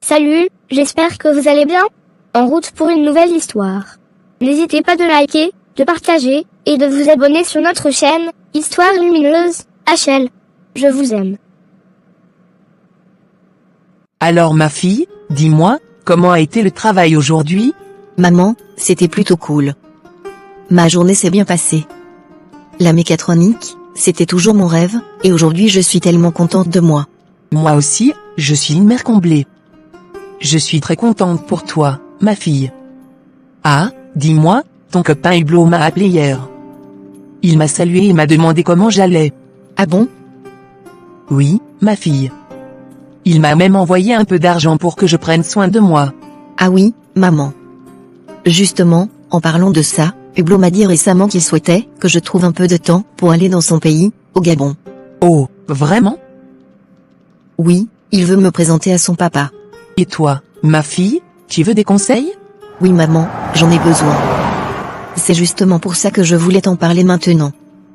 Salut, j'espère que vous allez bien. En route pour une nouvelle histoire. N'hésitez pas de liker, de partager, et de vous abonner sur notre chaîne, Histoire Lumineuse, HL. Je vous aime. Alors ma fille, dis-moi, comment a été le travail aujourd'hui? Maman, c'était plutôt cool. Ma journée s'est bien passée. La mécatronique, c'était toujours mon rêve, et aujourd'hui je suis tellement contente de moi. Moi aussi, je suis une mère comblée. Je suis très contente pour toi, ma fille. Ah, dis-moi, ton copain Hublot m'a appelé hier. Il m'a salué et m'a demandé comment j'allais. Ah bon? Oui, ma fille. Il m'a même envoyé un peu d'argent pour que je prenne soin de moi. Ah oui, maman. Justement, en parlant de ça, Hublot m'a dit récemment qu'il souhaitait que je trouve un peu de temps pour aller dans son pays, au Gabon. Oh, vraiment? Oui, il veut me présenter à son papa. Et toi, ma fille, tu veux des conseils? Oui maman, j'en ai besoin. C'est justement pour ça que je voulais t'en parler maintenant.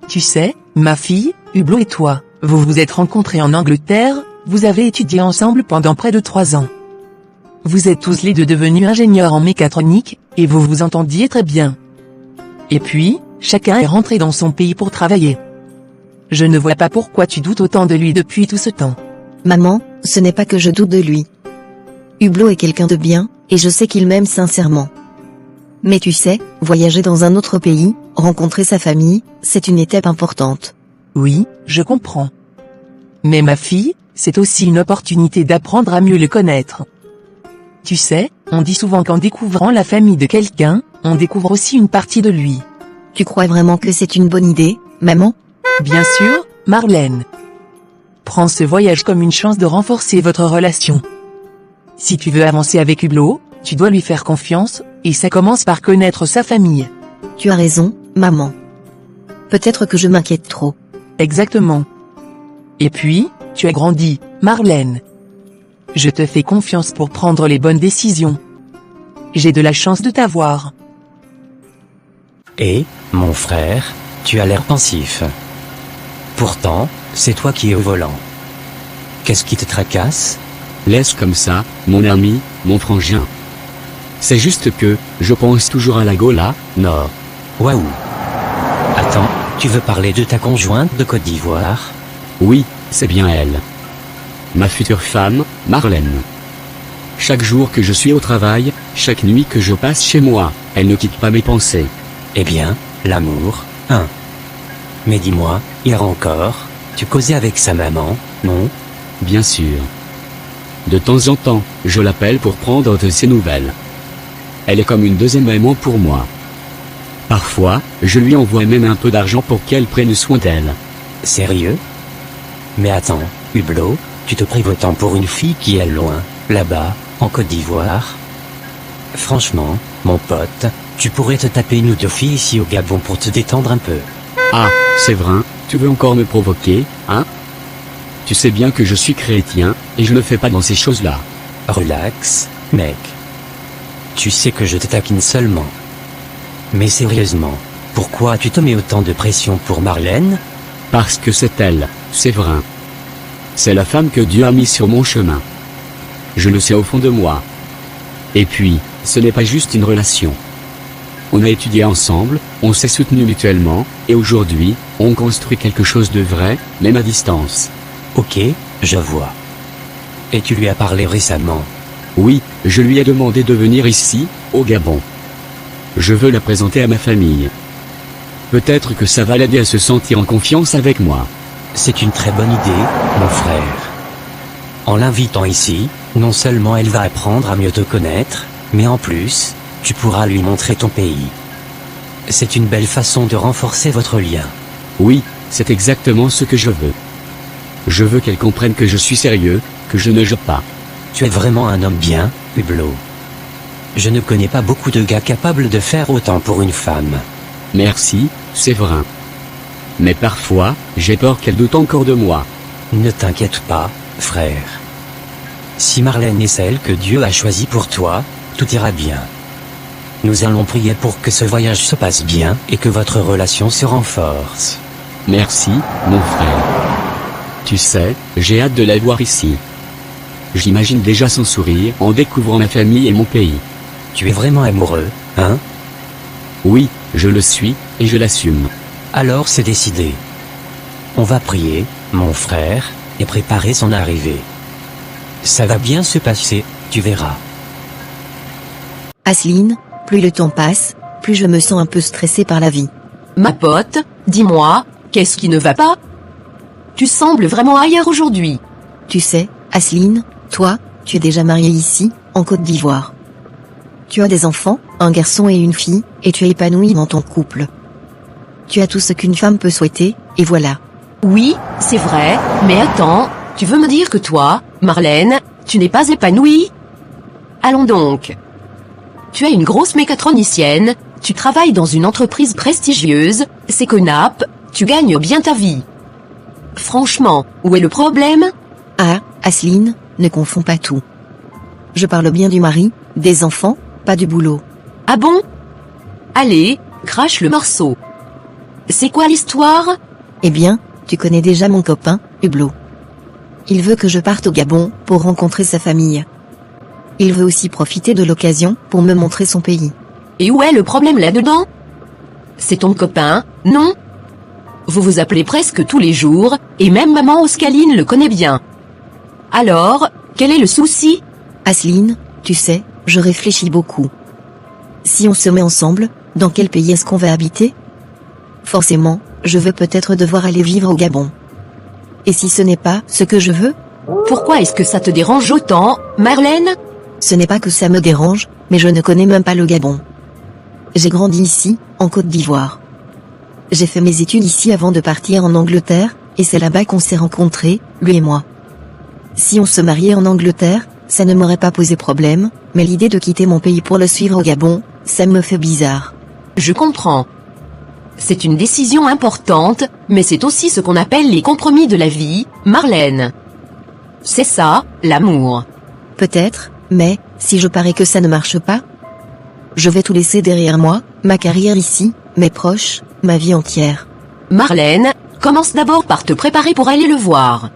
Tu sais, ma fille, Hublot et toi, vous vous êtes rencontrés en Angleterre, vous avez étudié ensemble pendant près de 3 ans. Vous êtes tous les deux devenus ingénieurs en mécatronique, et vous vous entendiez très bien. Et puis, chacun est rentré dans son pays pour travailler. Je ne vois pas pourquoi tu doutes autant de lui depuis tout ce temps. Maman, ce n'est pas que je doute de lui. Hublot est quelqu'un de bien, et je sais qu'il m'aime sincèrement. Mais tu sais, voyager dans un autre pays, rencontrer sa famille, c'est une étape importante. Oui, je comprends. Mais ma fille, c'est aussi une opportunité d'apprendre à mieux le connaître. Tu sais, on dit souvent qu'en découvrant la famille de quelqu'un, on découvre aussi une partie de lui. Tu crois vraiment que c'est une bonne idée, maman? Bien sûr, Marlène. Prends ce voyage comme une chance de renforcer votre relation. Si tu veux avancer avec Hublot, tu dois lui faire confiance, et ça commence par connaître sa famille. Tu as raison, maman. Peut-être que je m'inquiète trop. Exactement. Et puis, tu as grandi, Marlène. Je te fais confiance pour prendre les bonnes décisions. J'ai de la chance de t'avoir. Et, mon frère, tu as l'air pensif. Pourtant, c'est toi qui es au volant. Qu'est-ce qui te tracasse? Laisse comme ça, mon ami, mon frangin. C'est juste que, je pense toujours à la Gola, Nord. Waouh. Attends, tu veux parler de ta conjointe de Côte d'Ivoire? Oui, c'est bien elle. Ma future femme, Marlène. Chaque jour que je suis au travail, chaque nuit que je passe chez moi, elle ne quitte pas mes pensées. Eh bien, l'amour, hein. Mais dis-moi, hier encore, tu causais avec sa maman, non? Bien sûr. De temps en temps, je l'appelle pour prendre de ses nouvelles. Elle est comme une deuxième maman pour moi. Parfois, je lui envoie même un peu d'argent pour qu'elle prenne soin d'elle. Sérieux? Mais attends, Hublot, tu te prives autant pour une fille qui est loin, là-bas, en Côte d'Ivoire? Franchement, mon pote, tu pourrais te taper une ou deux filles ici au Gabon pour te détendre un peu. Ah, c'est vrai, tu veux encore me provoquer, hein? Tu sais bien que je suis chrétien, et je ne fais pas dans ces choses-là. Relax, mec. Tu sais que je te taquine seulement. Mais sérieusement, pourquoi tu te mets autant de pression pour Marlène? Parce que c'est elle, c'est vrai. C'est la femme que Dieu a mis sur mon chemin. Je le sais au fond de moi. Et puis, ce n'est pas juste une relation. On a étudié ensemble, on s'est soutenus mutuellement, et aujourd'hui, on construit quelque chose de vrai, même à distance. Ok, je vois. Et tu lui as parlé récemment? Oui, je lui ai demandé de venir ici, au Gabon. Je veux la présenter à ma famille. Peut-être que ça va l'aider à se sentir en confiance avec moi. C'est une très bonne idée, mon frère. En l'invitant ici, non seulement elle va apprendre à mieux te connaître, mais en plus, tu pourras lui montrer ton pays. C'est une belle façon de renforcer votre lien. Oui, c'est exactement ce que je veux. Je veux qu'elle comprenne que je suis sérieux, que je ne joue pas. Tu es vraiment un homme bien, Hublot. Je ne connais pas beaucoup de gars capables de faire autant pour une femme. Merci, c'est vrai. Mais parfois, j'ai peur qu'elle doute encore de moi. Ne t'inquiète pas, frère. Si Marlène est celle que Dieu a choisie pour toi, tout ira bien. Nous allons prier pour que ce voyage se passe bien et que votre relation se renforce. Merci, mon frère. Tu sais, j'ai hâte de la voir ici. J'imagine déjà son sourire en découvrant ma famille et mon pays. Tu es vraiment amoureux, hein? Oui, je le suis, et je l'assume. Alors c'est décidé. On va prier, mon frère, et préparer son arrivée. Ça va bien se passer, tu verras. Asseline, plus le temps passe, plus je me sens un peu stressée par la vie. Ma pote, dis-moi, qu'est-ce qui ne va pas? Tu sembles vraiment ailleurs aujourd'hui. Tu sais, Asseline, toi, tu es déjà mariée ici, en Côte d'Ivoire. Tu as des enfants, un garçon et une fille, et tu es épanouie dans ton couple. Tu as tout ce qu'une femme peut souhaiter, et voilà. Oui, c'est vrai, mais attends, tu veux me dire que toi, Marlène, tu n'es pas épanouie? Allons donc. Tu es une grosse mécatronicienne, tu travailles dans une entreprise prestigieuse, c'est Conap, tu gagnes bien ta vie. Franchement, où est le problème? Ah, Asseline, ne confonds pas tout. Je parle bien du mari, des enfants, pas du boulot. Ah bon? Allez, crache le morceau. C'est quoi l'histoire? Eh bien, tu connais déjà mon copain, Hublot. Il veut que je parte au Gabon pour rencontrer sa famille. Il veut aussi profiter de l'occasion pour me montrer son pays. Et où est le problème là-dedans? C'est ton copain, non? Vous vous appelez presque tous les jours, et même maman Oscaline le connaît bien. Alors, quel est le souci? Asseline, tu sais, je réfléchis beaucoup. Si on se met ensemble, dans quel pays est-ce qu'on va habiter? Forcément, je vais peut-être devoir aller vivre au Gabon. Et si ce n'est pas ce que je veux? Pourquoi est-ce que ça te dérange autant, Marlène? Ce n'est pas que ça me dérange, mais je ne connais même pas le Gabon. J'ai grandi ici, en Côte d'Ivoire. J'ai fait mes études ici avant de partir en Angleterre, et c'est là-bas qu'on s'est rencontrés, lui et moi. Si on se mariait en Angleterre, ça ne m'aurait pas posé problème, mais l'idée de quitter mon pays pour le suivre au Gabon, ça me fait bizarre. Je comprends. C'est une décision importante, mais c'est aussi ce qu'on appelle les compromis de la vie, Marlène. C'est ça, l'amour. Peut-être, mais, si je parie que ça ne marche pas? Je vais tout laisser derrière moi, ma carrière ici, mes proches, ma vie entière. Marlène, commence d'abord par te préparer pour aller le voir.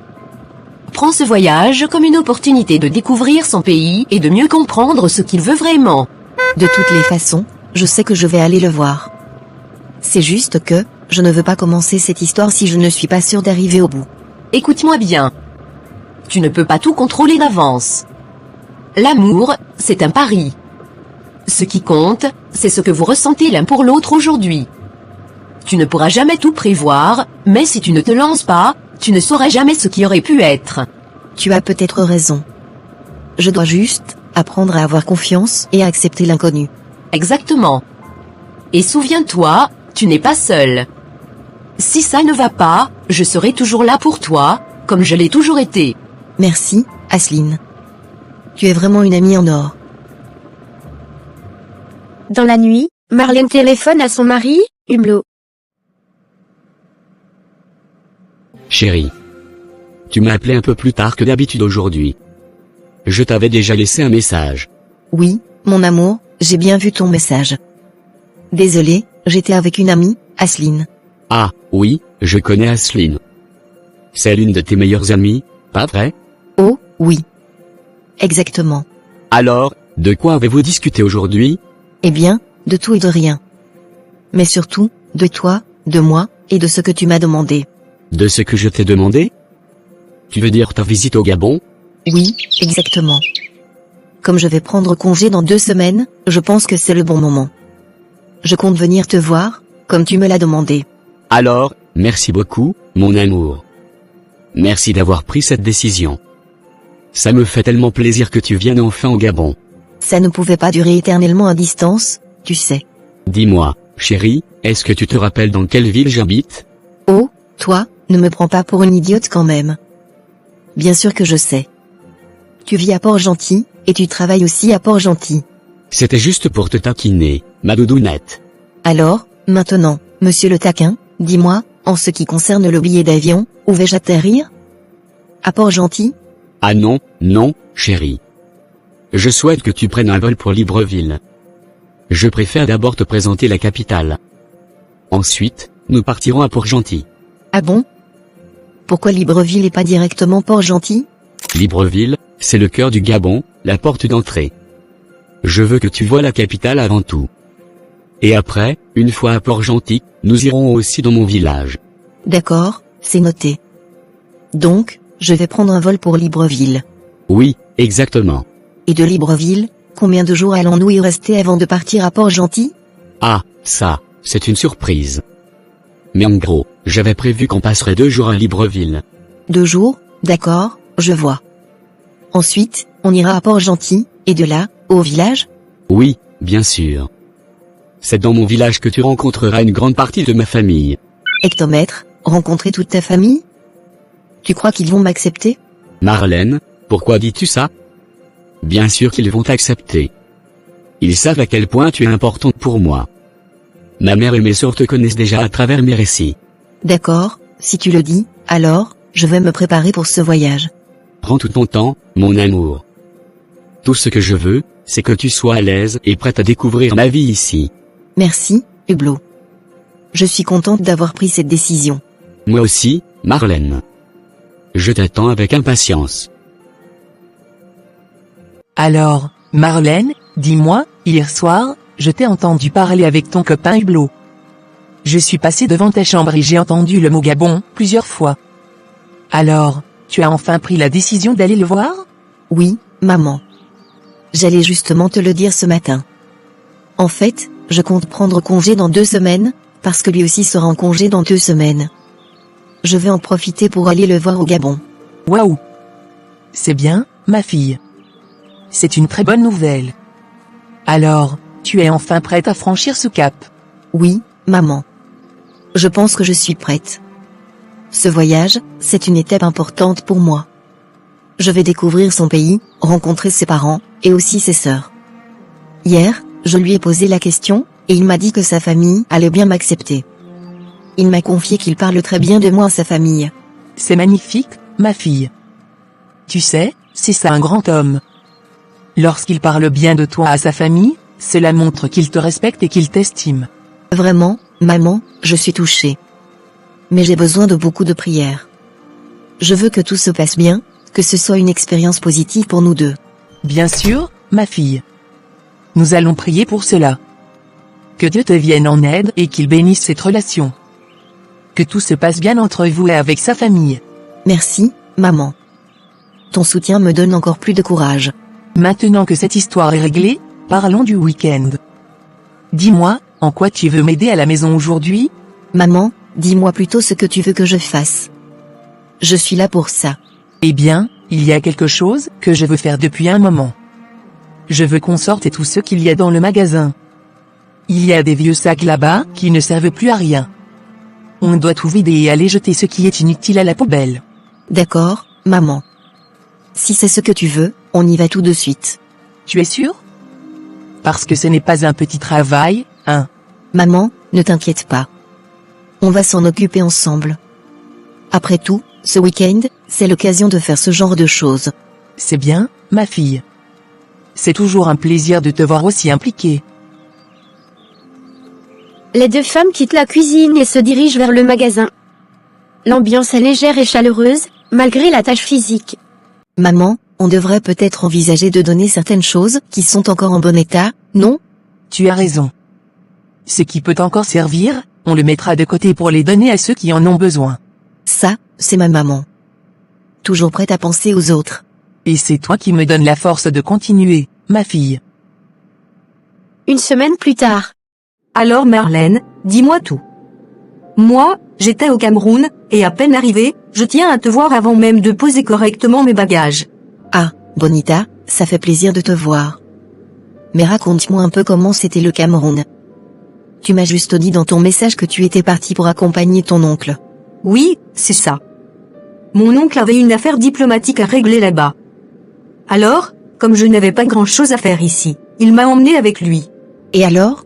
Prends ce voyage comme une opportunité de découvrir son pays et de mieux comprendre ce qu'il veut vraiment. De toutes les façons, je sais que je vais aller le voir. C'est juste que, je ne veux pas commencer cette histoire si je ne suis pas sûre d'arriver au bout. Écoute-moi bien. Tu ne peux pas tout contrôler d'avance. L'amour, c'est un pari. Ce qui compte, c'est ce que vous ressentez l'un pour l'autre aujourd'hui. Tu ne pourras jamais tout prévoir, mais si tu ne te lances pas, tu ne saurais jamais ce qui aurait pu être. Tu as peut-être raison. Je dois juste apprendre à avoir confiance et à accepter l'inconnu. Exactement. Et souviens-toi, tu n'es pas seul. Si ça ne va pas, je serai toujours là pour toi, comme je l'ai toujours été. Merci, Asseline. Tu es vraiment une amie en or. Dans la nuit, Marlène téléphone à son mari, Hublot. Chérie. Tu m'as appelé un peu plus tard que d'habitude aujourd'hui. Je t'avais déjà laissé un message. Oui, mon amour, j'ai bien vu ton message. Désolé, j'étais avec une amie, Asseline. Ah, oui, je connais Asseline. C'est l'une de tes meilleures amies, pas vrai? Oh, oui. Exactement. Alors, de quoi avez-vous discuté aujourd'hui? Eh bien, de tout et de rien. Mais surtout, de toi, de moi, et de ce que tu m'as demandé. De ce que je t'ai demandé? Tu veux dire ta visite au Gabon? Oui, exactement. Comme je vais prendre congé dans 2 semaines, je pense que c'est le bon moment. Je compte venir te voir, comme tu me l'as demandé. Alors, merci beaucoup, mon amour. Merci d'avoir pris cette décision. Ça me fait tellement plaisir que tu viennes enfin au Gabon. Ça ne pouvait pas durer éternellement à distance, tu sais. Dis-moi, chérie, est-ce que tu te rappelles dans quelle ville j'habite? Oh, toi, ne me prends pas pour une idiote quand même. Bien sûr que je sais. Tu vis à Port-Gentil, et tu travailles aussi à Port-Gentil. C'était juste pour te taquiner, ma doudounette. Alors, maintenant, monsieur le taquin, dis-moi, en ce qui concerne le billet d'avion, où vais-je atterrir? À Port-Gentil? Ah non, non, chérie. Je souhaite que tu prennes un vol pour Libreville. Je préfère d'abord te présenter la capitale. Ensuite, nous partirons à Port-Gentil. Ah bon? Pourquoi Libreville et pas directement Port-Gentil? Libreville, C'est le cœur du Gabon, la porte d'entrée. Je veux que tu voies la capitale avant tout. Et après, une fois à Port-Gentil, nous irons aussi dans mon village. D'accord, c'est noté. Donc, je vais prendre un vol pour Libreville. Oui, exactement. Et de Libreville, combien de jours allons-nous y rester avant de partir à Port-Gentil? Ah, ça, c'est une surprise. Mais en gros, j'avais prévu qu'on passerait 2 jours à Libreville. 2 jours, d'accord, je vois. Ensuite, on ira à Port-Gentil, et de là, au village? Oui, bien sûr. C'est dans mon village que tu rencontreras une grande partie de ma famille. Hectomètre, rencontrer toute ta famille? Tu crois qu'ils vont m'accepter? Marlène, pourquoi dis-tu ça? Bien sûr qu'ils vont t'accepter. Ils savent à quel point tu es importante pour moi. Ma mère et mes sœurs te connaissent déjà à travers mes récits. D'accord, si tu le dis, alors, je vais me préparer pour ce voyage. Prends tout ton temps, mon amour. Tout ce que je veux, c'est que tu sois à l'aise et prête à découvrir ma vie ici. Merci, Hublot. Je suis contente d'avoir pris cette décision. Moi aussi, Marlène. Je t'attends avec impatience. Alors, Marlène, dis-moi, hier soir, je t'ai entendu parler avec ton copain Hublot. Je suis passé devant ta chambre et j'ai entendu le mot Gabon plusieurs fois. Alors, tu as enfin pris la décision d'aller le voir? Oui, maman. J'allais justement te le dire ce matin. En fait, je compte prendre congé dans 2 semaines, parce que lui aussi sera en congé dans 2 semaines. Je vais en profiter pour aller le voir au Gabon. Waouh! C'est bien, ma fille. C'est une très bonne nouvelle. Alors, tu es enfin prête à franchir ce cap? Oui, maman. Je pense que je suis prête. Ce voyage, c'est une étape importante pour moi. Je vais découvrir son pays, rencontrer ses parents, et aussi ses sœurs. Hier, je lui ai posé la question, et il m'a dit que sa famille allait bien m'accepter. Il m'a confié qu'il parle très bien de moi à sa famille. C'est magnifique, ma fille. Tu sais, c'est ça un grand homme. Lorsqu'il parle bien de toi à sa famille, cela montre qu'il te respecte et qu'il t'estime. Vraiment, maman, je suis touchée. Mais j'ai besoin de beaucoup de prières. Je veux que tout se passe bien, que ce soit une expérience positive pour nous deux. Bien sûr, ma fille. Nous allons prier pour cela. Que Dieu te vienne en aide et qu'il bénisse cette relation. Que tout se passe bien entre vous et avec sa famille. Merci, maman. Ton soutien me donne encore plus de courage. Maintenant que cette histoire est réglée, parlons du week-end. Dis-moi, en quoi tu veux m'aider à la maison aujourd'hui? Maman, dis-moi plutôt ce que tu veux que je fasse. Je suis là pour ça. Eh bien, il y a quelque chose que je veux faire depuis un moment. Je veux qu'on sorte tout ce qu'il y a dans le magasin. Il y a des vieux sacs là-bas qui ne servent plus à rien. On doit tout vider et aller jeter ce qui est inutile à la poubelle. D'accord, maman. Si c'est ce que tu veux, on y va tout de suite. Tu es sûr? Parce que ce n'est pas un petit travail, hein? Maman, ne t'inquiète pas. On va s'en occuper ensemble. Après tout, ce week-end, c'est l'occasion de faire ce genre de choses. C'est bien, ma fille. C'est toujours un plaisir de te voir aussi impliquée. Les 2 femmes quittent la cuisine et se dirigent vers le magasin. L'ambiance est légère et chaleureuse, malgré la tâche physique. Maman, on devrait peut-être envisager de donner certaines choses qui sont encore en bon état, non? Tu as raison. Ce qui peut encore servir, on le mettra de côté pour les donner à ceux qui en ont besoin. Ça, c'est ma maman. Toujours prête à penser aux autres. Et c'est toi qui me donnes la force de continuer, ma fille. 1 semaine plus tard. Alors Marlène, dis-moi tout. Moi, j'étais au Cameroun, et à peine arrivée, je tiens à te voir avant même de poser correctement mes bagages. Ah, Bonita, ça fait plaisir de te voir. Mais raconte-moi un peu comment c'était le Cameroun. Tu m'as juste dit dans ton message que tu étais parti pour accompagner ton oncle. Oui, c'est ça. Mon oncle avait une affaire diplomatique à régler là-bas. Alors, comme je n'avais pas grand-chose à faire ici, il m'a emmené avec lui. Et alors?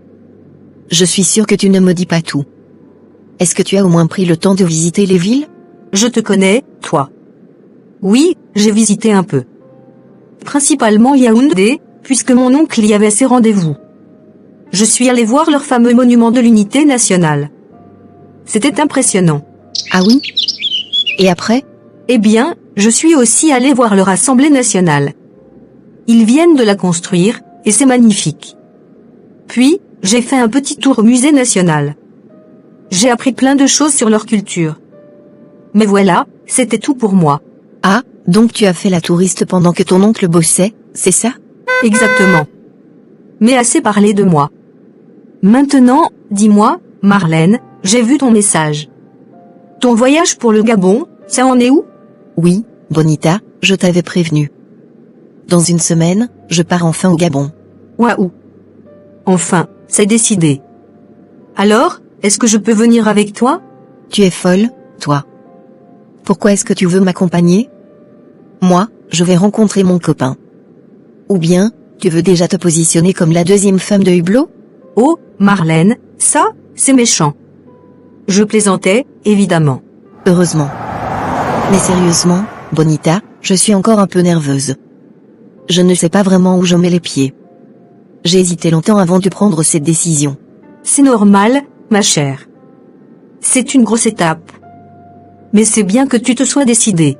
Je suis sûre que tu ne me dis pas tout. Est-ce que tu as au moins pris le temps de visiter les villes? Je te connais, toi. Oui, j'ai visité un peu. Principalement Yaoundé, puisque mon oncle y avait ses rendez-vous. Je suis allé voir leur fameux monument de l'unité nationale. C'était impressionnant. Ah oui? Et après? Eh bien, Je suis aussi allé voir leur Assemblée nationale. Ils viennent de la construire, et c'est magnifique. Puis, j'ai fait un petit tour au musée national. J'ai appris plein de choses sur leur culture. Mais voilà, c'était tout pour moi. Ah, donc tu as fait la touriste pendant que ton oncle bossait, c'est ça? Exactement. Mais assez parlé de moi. Maintenant, dis-moi, Marlène, j'ai vu ton message. Ton voyage pour le Gabon, ça en est où? Oui, Bonita, je t'avais prévenu. Dans une semaine, je pars enfin au Gabon. Waouh. Enfin, c'est décidé. Alors, est-ce que je peux venir avec toi? Tu es folle, toi. Pourquoi est-ce que tu veux m'accompagner? Moi, je vais rencontrer mon copain. Ou bien, tu veux déjà te positionner comme la deuxième femme de Hublot? Oh, Marlène, ça, c'est méchant. Je plaisantais, évidemment. Heureusement. Mais sérieusement, Bonita, je suis encore un peu nerveuse. Je ne sais pas vraiment où je mets les pieds. J'ai hésité longtemps avant de prendre cette décision. C'est normal, ma chère. C'est une grosse étape. Mais c'est bien que tu te sois décidée.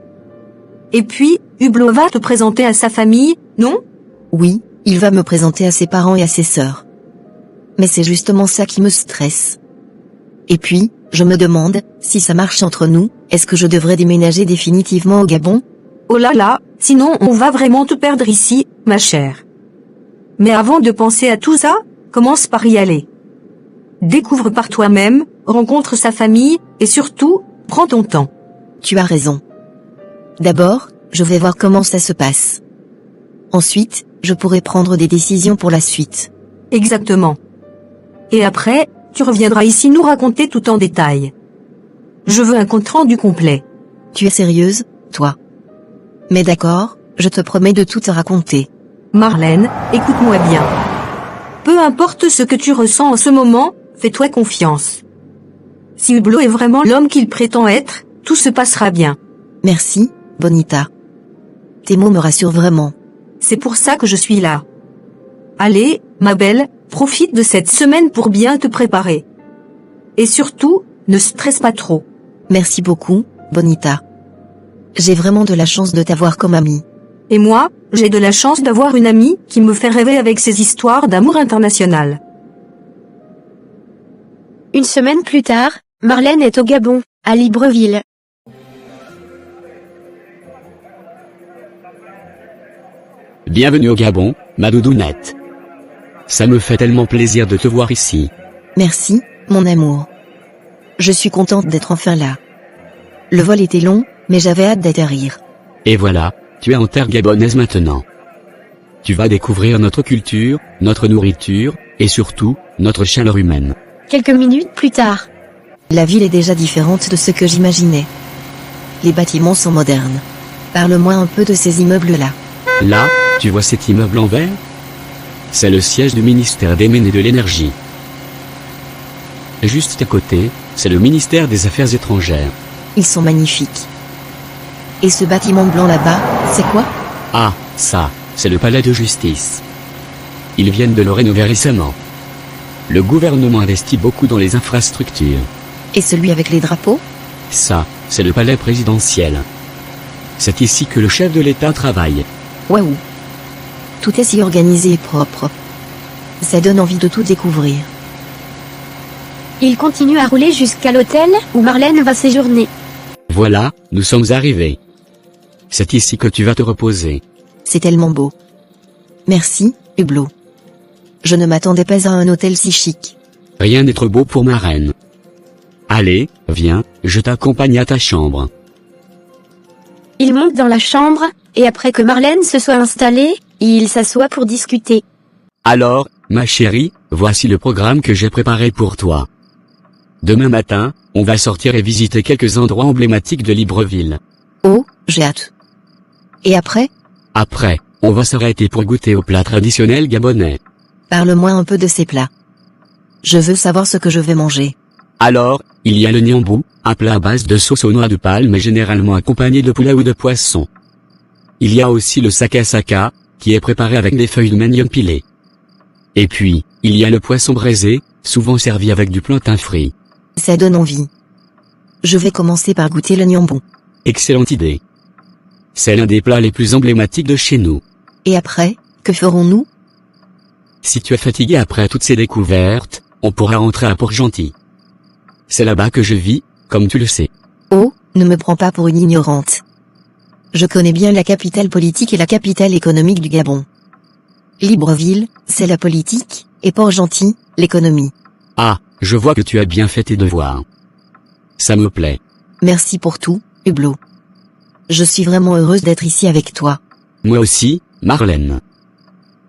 Et puis, Hublot va te présenter à sa famille, non? Oui, il va me présenter à ses parents et à ses sœurs. Mais c'est justement ça qui me stresse. Et puis, je me demande, si ça marche entre nous, est-ce que je devrais déménager définitivement au Gabon? Oh là là, sinon on va vraiment te perdre ici, ma chère. Mais avant de penser à tout ça, commence par y aller. Découvre par toi-même, rencontre sa famille, et surtout, prends ton temps. Tu as raison. D'abord, je vais voir comment ça se passe. Ensuite, je pourrai prendre des décisions pour la suite. Exactement. Et après, tu reviendras ici nous raconter tout en détail. Je veux un compte-rendu complet. Tu es sérieuse, toi? Mais d'accord, je te promets de tout te raconter. Marlène, écoute-moi bien. Peu importe ce que tu ressens en ce moment, fais-toi confiance. Si Hublot est vraiment l'homme qu'il prétend être, tout se passera bien. Merci, Bonita. Tes mots me rassurent vraiment. C'est pour ça que je suis là. Allez, ma belle, profite de cette semaine pour bien te préparer. Et surtout, ne stresse pas trop. Merci beaucoup, Bonita. J'ai vraiment de la chance de t'avoir comme amie. Et moi, j'ai de la chance d'avoir une amie qui me fait rêver avec ses histoires d'amour international. Une semaine plus tard, Marlène est au Gabon, à Libreville. Bienvenue au Gabon, ma doudounette. Ça me fait tellement plaisir de te voir ici. Merci, mon amour. Je suis contente d'être enfin là. Le vol était long, mais j'avais hâte d'atterrir. Et voilà, tu es en terre gabonaise maintenant. Tu vas découvrir notre culture, notre nourriture, et surtout, notre chaleur humaine. Quelques minutes plus tard. La ville est déjà différente de ce que j'imaginais. Les bâtiments sont modernes. Parle-moi un peu de ces immeubles-là. Là, tu vois cet immeuble en verre? C'est le siège du ministère des Mines et de l'Énergie. Juste à côté, c'est le ministère des Affaires étrangères. Ils sont magnifiques. Et ce bâtiment blanc là-bas, c'est quoi? Ah, ça, c'est le palais de justice. Ils viennent de le rénover récemment. Le gouvernement investit beaucoup dans les infrastructures. Et celui avec les drapeaux? Ça, c'est le palais présidentiel. C'est ici que le chef de l'État travaille. Waouh! Tout est si organisé et propre. Ça donne envie de tout découvrir. Il continue à rouler jusqu'à l'hôtel où Marlène va séjourner. Voilà, nous sommes arrivés. C'est ici que tu vas te reposer. C'est tellement beau. Merci, Hublot. Je ne m'attendais pas à un hôtel si chic. Rien n'est trop beau pour ma reine. Allez, viens, je t'accompagne à ta chambre. Il monte dans la chambre, et après que Marlène se soit installée, il s'assoit pour discuter. Alors, ma chérie, voici le programme que j'ai préparé pour toi. Demain matin, on va sortir et visiter quelques endroits emblématiques de Libreville. Oh, j'ai hâte. Et après? Après, on va s'arrêter pour goûter aux plats traditionnels gabonais. Parle-moi un peu de ces plats. Je veux savoir ce que je vais manger. Alors, il y a le niambou, un plat à base de sauce aux noix de palme et généralement accompagné de poulet ou de poisson. Il y a aussi le saka, qui est préparé avec des feuilles de manioc pilées. Et puis, il y a le poisson braisé, souvent servi avec du plantain frit. Ça donne envie. Je vais commencer par goûter le niambou. Excellente idée. C'est l'un des plats les plus emblématiques de chez nous. Et après, que ferons-nous? Si tu es fatigué après toutes ces découvertes, on pourra rentrer à Port-Gentil. C'est là-bas que je vis, comme tu le sais. Oh, ne me prends pas pour une ignorante. Je connais bien la capitale politique et la capitale économique du Gabon. Libreville, c'est la politique, et Port-Gentil, l'économie. Ah, je vois que tu as bien fait tes devoirs. Ça me plaît. Merci pour tout, Hublot. Je suis vraiment heureuse d'être ici avec toi. Moi aussi, Marlène.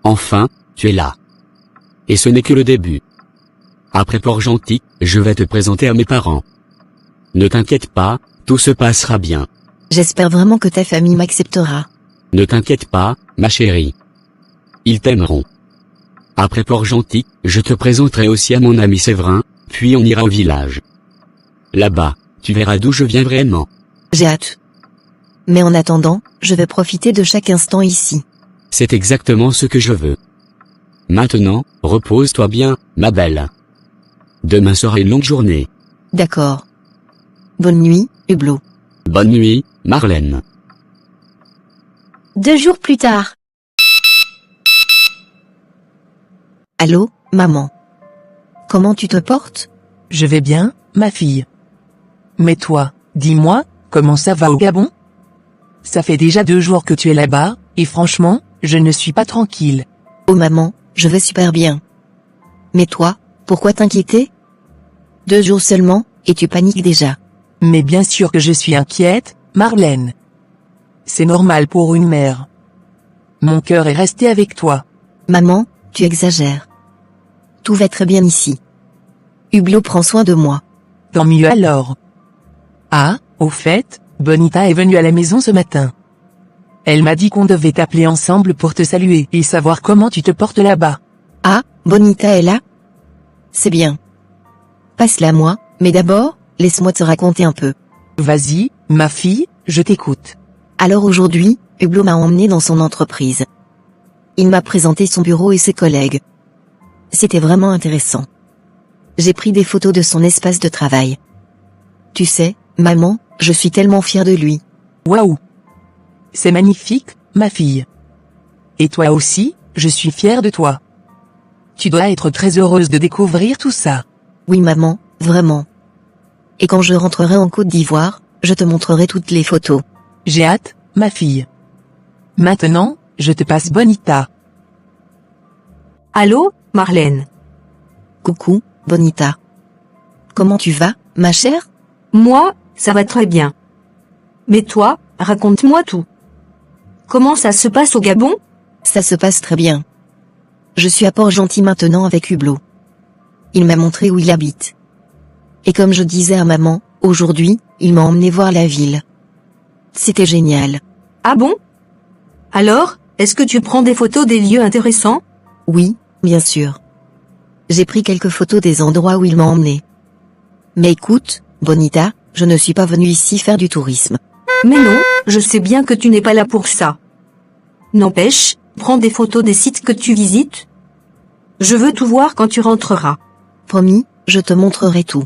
Enfin, tu es là. Et ce n'est que le début. Après Port-Gentil, je vais te présenter à mes parents. Ne t'inquiète pas, tout se passera bien. J'espère vraiment que ta famille m'acceptera. Ne t'inquiète pas, ma chérie. Ils t'aimeront. Après Port-Gentil, je te présenterai aussi à mon ami Séverin, puis on ira au village. Là-bas, tu verras d'où je viens vraiment. J'ai hâte. Mais en attendant, je vais profiter de chaque instant ici. C'est exactement ce que je veux. Maintenant, repose-toi bien, ma belle. Demain sera une longue journée. D'accord. Bonne nuit, Hublot. Bonne nuit, Marlène. 2 jours plus tard. Allô, maman. Comment tu te portes? Je vais bien, ma fille. Mais toi, dis-moi, comment ça va au Gabon? Ça fait déjà 2 jours que tu es là-bas, et franchement, je ne suis pas tranquille. Oh maman, je vais super bien. Mais toi, pourquoi t'inquiéter? 2 jours seulement, et tu paniques déjà. Mais bien sûr que je suis inquiète, Marlène. C'est normal pour une mère. Mon cœur est resté avec toi. Maman, tu exagères. Tout va très bien ici. Hublot prend soin de moi. Tant mieux alors. Ah, au fait, Bonita est venue à la maison ce matin. Elle m'a dit qu'on devait t'appeler ensemble pour te saluer et savoir comment tu te portes là-bas. Ah, Bonita est là? C'est bien. Passe-la moi, mais d'abord, laisse-moi te raconter un peu. Vas-y, ma fille, je t'écoute. Alors aujourd'hui, Hublot m'a emmené dans son entreprise. Il m'a présenté son bureau et ses collègues. C'était vraiment intéressant. J'ai pris des photos de son espace de travail. Tu sais, maman, je suis tellement fière de lui. Waouh! C'est magnifique, ma fille. Et toi aussi, je suis fière de toi. Tu dois être très heureuse de découvrir tout ça. Oui maman, vraiment. Et quand je rentrerai en Côte d'Ivoire, je te montrerai toutes les photos. J'ai hâte, ma fille. Maintenant, je te passe Bonita. Allô, Marlène? Coucou, Bonita. Comment tu vas, ma chère? Moi, ça va très bien. Mais toi, raconte-moi tout. Comment ça se passe au Gabon? Ça se passe très bien. Je suis à Port-Gentil maintenant avec Hublot. Il m'a montré où il habite. Et comme je disais à maman, aujourd'hui, il m'a emmené voir la ville. C'était génial. Ah bon? Alors, est-ce que tu prends des photos des lieux intéressants? Oui, bien sûr. J'ai pris quelques photos des endroits où il m'a emmené. Mais écoute, Bonita, je ne suis pas venue ici faire du tourisme. Mais non, je sais bien que tu n'es pas là pour ça. N'empêche, prends des photos des sites que tu visites. Je veux tout voir quand tu rentreras. Promis, je te montrerai tout.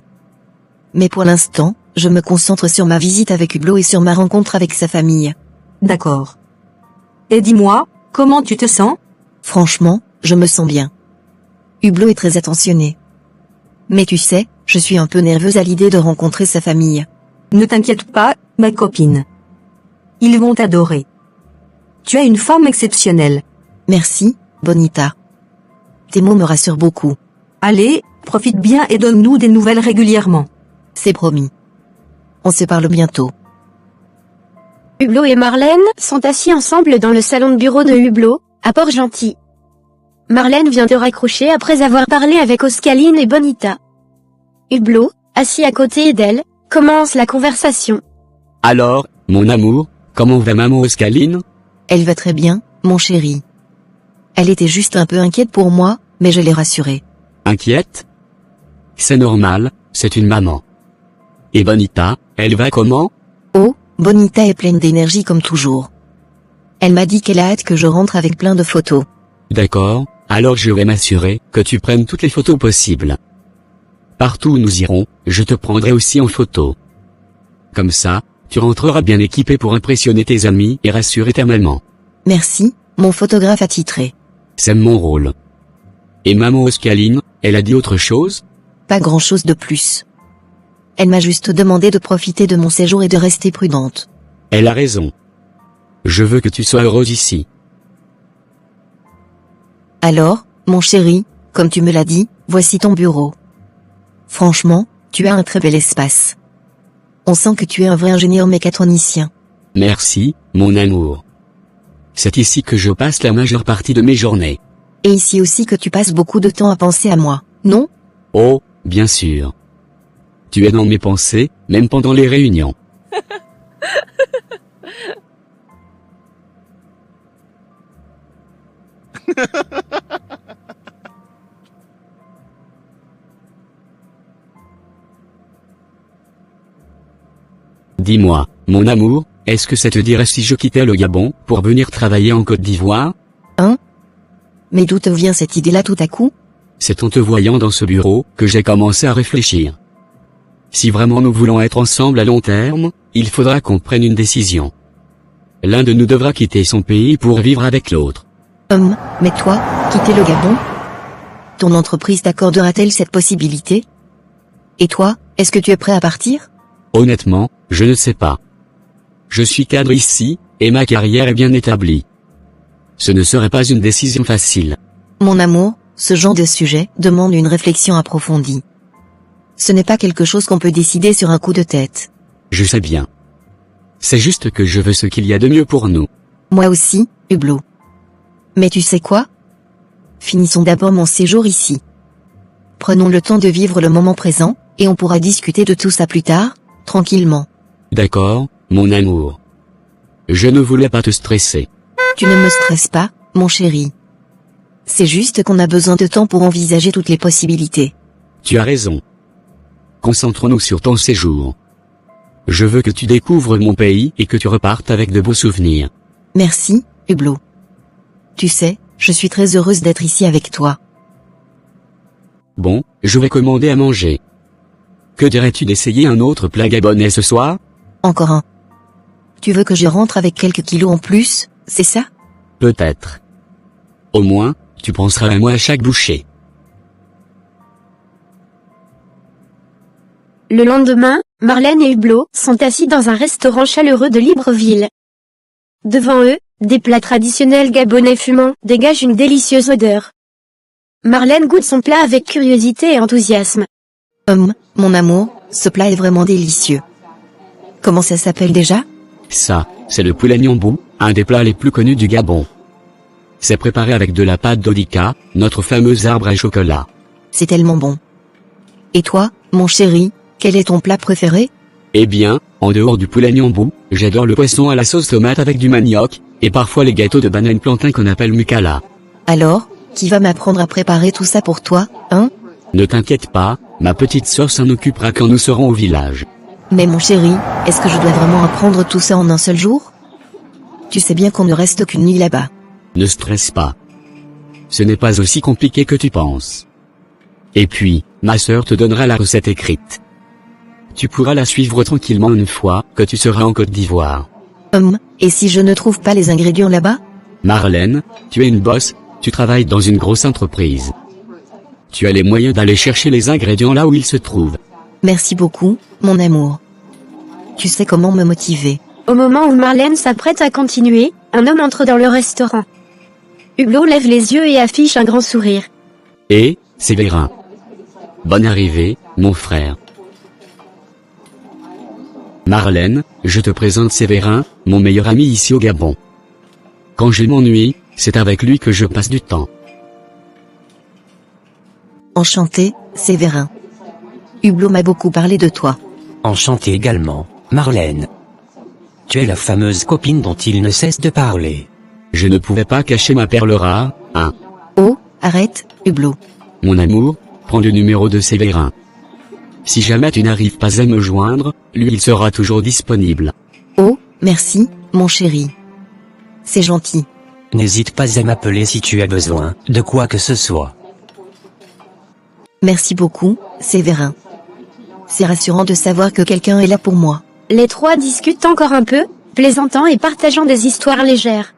Mais pour l'instant, je me concentre sur ma visite avec Hublot et sur ma rencontre avec sa famille. D'accord. Et dis-moi, comment tu te sens? Franchement, je me sens bien. Hublot est très attentionné. Mais tu sais, je suis un peu nerveuse à l'idée de rencontrer sa famille. Ne t'inquiète pas, ma copine. Ils vont t'adorer. Tu as une femme exceptionnelle. Merci, Bonita. Tes mots me rassurent beaucoup. Allez, profite bien et donne-nous des nouvelles régulièrement. C'est promis. On se parle bientôt. Hublot et Marlène sont assis ensemble dans le salon de bureau de Hublot, à Port-Gentil. Marlène vient de raccrocher après avoir parlé avec Oscaline et Bonita. Hublot, assis à côté d'elle, commence la conversation. Alors, mon amour, comment va maman Oscaline? Elle va très bien, mon chéri. Elle était juste un peu inquiète pour moi, mais je l'ai rassurée. Inquiète? C'est normal, c'est une maman. Et Bonita, elle va comment? Oh, Bonita est pleine d'énergie comme toujours. Elle m'a dit qu'elle a hâte que je rentre avec plein de photos. D'accord, alors je vais m'assurer que tu prennes toutes les photos possibles. Partout où nous irons, je te prendrai aussi en photo. Comme ça, tu rentreras bien équipé pour impressionner tes amis et rassurer ta maman. Merci, mon photographe attitré. C'est mon rôle. Et maman Oscaline, elle a dit autre chose? Pas grand-chose de plus. Elle m'a juste demandé de profiter de mon séjour et de rester prudente. Elle a raison. Je veux que tu sois heureuse ici. Alors, mon chéri, comme tu me l'as dit, voici ton bureau. Franchement, tu as un très bel espace. On sent que tu es un vrai ingénieur mécatronicien. Merci, mon amour. C'est ici que je passe la majeure partie de mes journées. Et ici aussi que tu passes beaucoup de temps à penser à moi, non? Oh, bien sûr. Tu es dans mes pensées, même pendant les réunions. Dis-moi, mon amour, est-ce que ça te dirait si je quittais le Gabon pour venir travailler en Côte d'Ivoire? Hein? Mais d'où te vient cette idée-là tout à coup? C'est en te voyant dans ce bureau que j'ai commencé à réfléchir. Si vraiment nous voulons être ensemble à long terme, il faudra qu'on prenne une décision. L'un de nous devra quitter son pays pour vivre avec l'autre. Mais toi, quitter le Gabon? Ton entreprise t'accordera-t-elle cette possibilité? Et toi, est-ce que tu es prêt à partir? Honnêtement, je ne sais pas. Je suis cadre ici, et ma carrière est bien établie. Ce ne serait pas une décision facile. Mon amour, ce genre de sujet demande une réflexion approfondie. Ce n'est pas quelque chose qu'on peut décider sur un coup de tête. Je sais bien. C'est juste que je veux ce qu'il y a de mieux pour nous. Moi aussi, Hublot. Mais tu sais quoi? Finissons d'abord mon séjour ici. Prenons le temps de vivre le moment présent, et on pourra discuter de tout ça plus tard, tranquillement. D'accord, mon amour. Je ne voulais pas te stresser. Tu ne me stresses pas, mon chéri. C'est juste qu'on a besoin de temps pour envisager toutes les possibilités. Tu as raison. Concentrons-nous sur ton séjour. Je veux que tu découvres mon pays et que tu repartes avec de beaux souvenirs. Merci, Hublot. Tu sais, je suis très heureuse d'être ici avec toi. Bon, je vais commander à manger. Que dirais-tu d'essayer un autre plat gabonais ce soir? Encore un. Tu veux que je rentre avec quelques kilos en plus, c'est ça? Peut-être. Au moins, tu penseras à moi à chaque bouchée. Le lendemain, Marlène et Hublot sont assis dans un restaurant chaleureux de Libreville. Devant eux, des plats traditionnels gabonais fumants dégagent une délicieuse odeur. Marlène goûte son plat avec curiosité et enthousiasme. Mon amour, ce plat est vraiment délicieux. Comment ça s'appelle déjà? Ça, c'est le poulet nyambou, un des plats les plus connus du Gabon. C'est préparé avec de la pâte d'Odika, notre fameux arbre à chocolat. C'est tellement bon. Et toi, mon chéri, quel est ton plat préféré? Eh bien, en dehors du poulet nyambou, j'adore le poisson à la sauce tomate avec du manioc, et parfois les gâteaux de banane plantain qu'on appelle mukala. Alors, qui va m'apprendre à préparer tout ça pour toi, hein? Ne t'inquiète pas, ma petite sœur s'en occupera quand nous serons au village. Mais mon chéri, est-ce que je dois vraiment apprendre tout ça en un seul jour? Tu sais bien qu'on ne reste qu'une nuit là-bas. Ne stresse pas. Ce n'est pas aussi compliqué que tu penses. Et puis, ma sœur te donnera la recette écrite. Tu pourras la suivre tranquillement une fois que tu seras en Côte d'Ivoire. Et si je ne trouve pas les ingrédients là-bas? Marlène, tu es une bosse, tu travailles dans une grosse entreprise. Tu as les moyens d'aller chercher les ingrédients là où ils se trouvent. Merci beaucoup, mon amour. Tu sais comment me motiver. Au moment où Marlène s'apprête à continuer, un homme entre dans le restaurant. Hublot lève les yeux et affiche un grand sourire. Et, Sévérin. Bonne arrivée, mon frère. Marlène, je te présente Sévérin, mon meilleur ami ici au Gabon. Quand je m'ennuie, c'est avec lui que je passe du temps. Enchanté, Sévérin. Hublot m'a beaucoup parlé de toi. Enchanté également, Marlène. Tu es la fameuse copine dont il ne cesse de parler. Je ne pouvais pas cacher ma perle rare, hein. Oh, arrête, Hublot. Mon amour, prends le numéro de Sévérin. Si jamais tu n'arrives pas à me joindre, lui il sera toujours disponible. Oh, merci, mon chéri. C'est gentil. N'hésite pas à m'appeler si tu as besoin de quoi que ce soit. Merci beaucoup, Sévérin. C'est rassurant de savoir que quelqu'un est là pour moi. Les trois discutent encore un peu, plaisantant et partageant des histoires légères.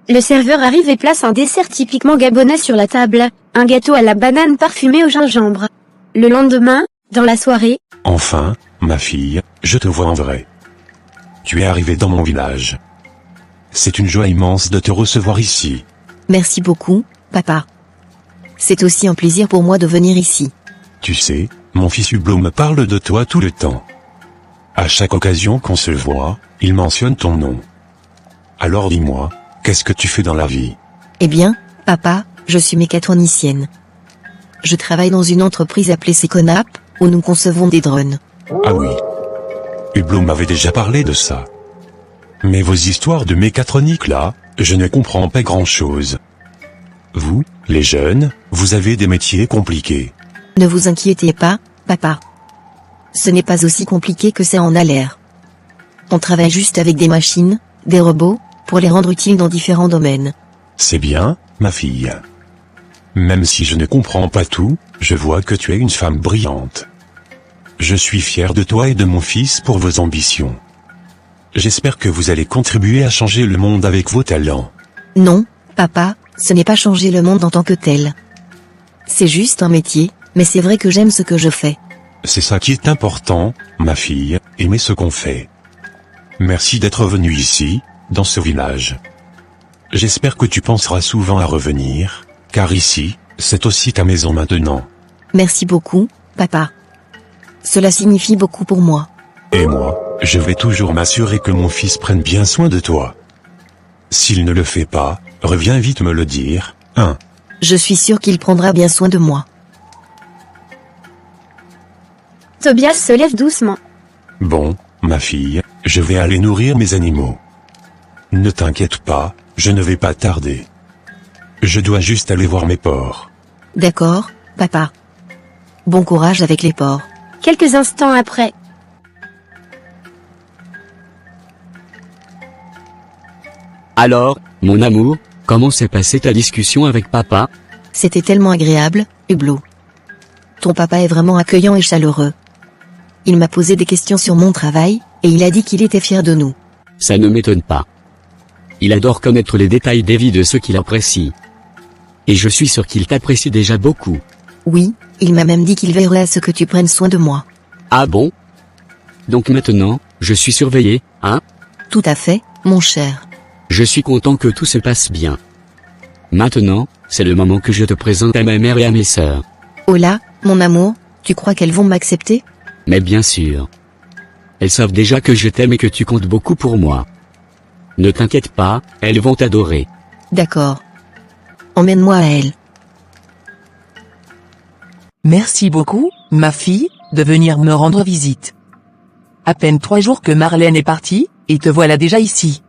Le serveur arrive et place un dessert typiquement gabonais sur la table, un gâteau à la banane parfumé au gingembre. Le lendemain, dans la soirée, Enfin, ma fille, je te vois en vrai. Tu es arrivée dans mon village. C'est une joie immense de te recevoir ici. Merci beaucoup, papa. C'est aussi un plaisir pour moi de venir ici. Tu sais, mon fils Hublot me parle de toi tout le temps. À chaque occasion qu'on se voit, il mentionne ton nom. Alors dis-moi, qu'est-ce que tu fais dans la vie? Eh bien, papa, je suis mécatronicienne. Je travaille dans une entreprise appelée Seconap, où nous concevons des drones. Ah oui. Hublot m'avait déjà parlé de ça. Mais vos histoires de mécatronique là, je ne comprends pas grand-chose. Vous, les jeunes, vous avez des métiers compliqués. Ne vous inquiétez pas, papa. Ce n'est pas aussi compliqué que ça en a l'air. On travaille juste avec des machines, des robots, pour les rendre utiles dans différents domaines. C'est bien, ma fille. Même si je ne comprends pas tout, je vois que tu es une femme brillante. Je suis fier de toi et de mon fils pour vos ambitions. J'espère que vous allez contribuer à changer le monde avec vos talents. Non, papa, ce n'est pas changer le monde en tant que tel. C'est juste un métier, mais c'est vrai que j'aime ce que je fais. C'est ça qui est important, ma fille, aimer ce qu'on fait. Merci d'être venue ici, dans ce village. J'espère que tu penseras souvent à revenir, car ici, c'est aussi ta maison maintenant. Merci beaucoup, papa. Cela signifie beaucoup pour moi. Et moi, je vais toujours m'assurer que mon fils prenne bien soin de toi. S'il ne le fait pas, reviens vite me le dire, hein. Je suis sûre qu'il prendra bien soin de moi. Tobias se lève doucement. Bon, ma fille, je vais aller nourrir mes animaux. Ne t'inquiète pas, je ne vais pas tarder. Je dois juste aller voir mes porcs. D'accord, papa. Bon courage avec les porcs. Quelques instants après, Alors, mon amour, comment s'est passée ta discussion avec papa? C'était tellement agréable, Hublot. Ton papa est vraiment accueillant et chaleureux. Il m'a posé des questions sur mon travail, et il a dit qu'il était fier de nous. Ça ne m'étonne pas. Il adore connaître les détails des vies de ceux qu'il apprécie. Et je suis sûr qu'il t'apprécie déjà beaucoup. Oui, il m'a même dit qu'il veillerait à ce que tu prennes soin de moi. Ah bon? Donc maintenant, je suis surveillé, hein? Tout à fait, mon cher. Je suis content que tout se passe bien. Maintenant, c'est le moment que je te présente à ma mère et à mes sœurs. Oh là, mon amour, tu crois qu'elles vont m'accepter? Mais bien sûr. Elles savent déjà que je t'aime et que tu comptes beaucoup pour moi. Ne t'inquiète pas, elles vont t'adorer. D'accord. Emmène-moi à elle. Merci beaucoup, ma fille, de venir me rendre visite. À peine 3 jours que Marlène est partie, et te voilà déjà ici.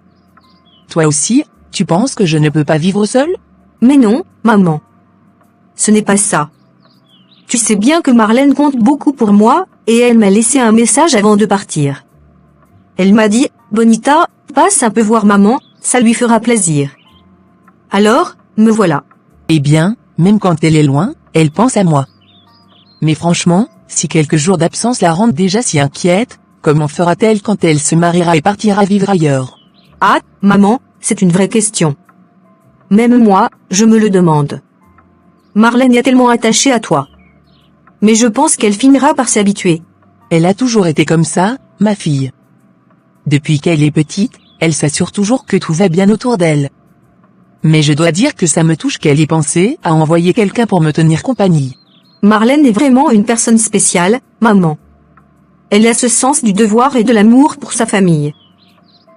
Toi aussi, tu penses que je ne peux pas vivre seule? Mais non, maman. Ce n'est pas ça. Tu sais bien que Marlène compte beaucoup pour moi, et elle m'a laissé un message avant de partir. Elle m'a dit, Bonita, passe un peu voir maman, ça lui fera plaisir. Alors, me voilà. Eh bien, même quand elle est loin, elle pense à moi. Mais franchement, si quelques jours d'absence la rendent déjà si inquiète, comment fera-t-elle quand elle se mariera et partira vivre ailleurs? Ah, maman, c'est une vraie question. Même moi, je me le demande. Marlène est tellement attachée à toi. Mais je pense qu'elle finira par s'habituer. Elle a toujours été comme ça, ma fille. Depuis qu'elle est petite, elle s'assure toujours que tout va bien autour d'elle. Mais je dois dire que ça me touche qu'elle ait pensé à envoyer quelqu'un pour me tenir compagnie. Marlène est vraiment une personne spéciale, maman. Elle a ce sens du devoir et de l'amour pour sa famille.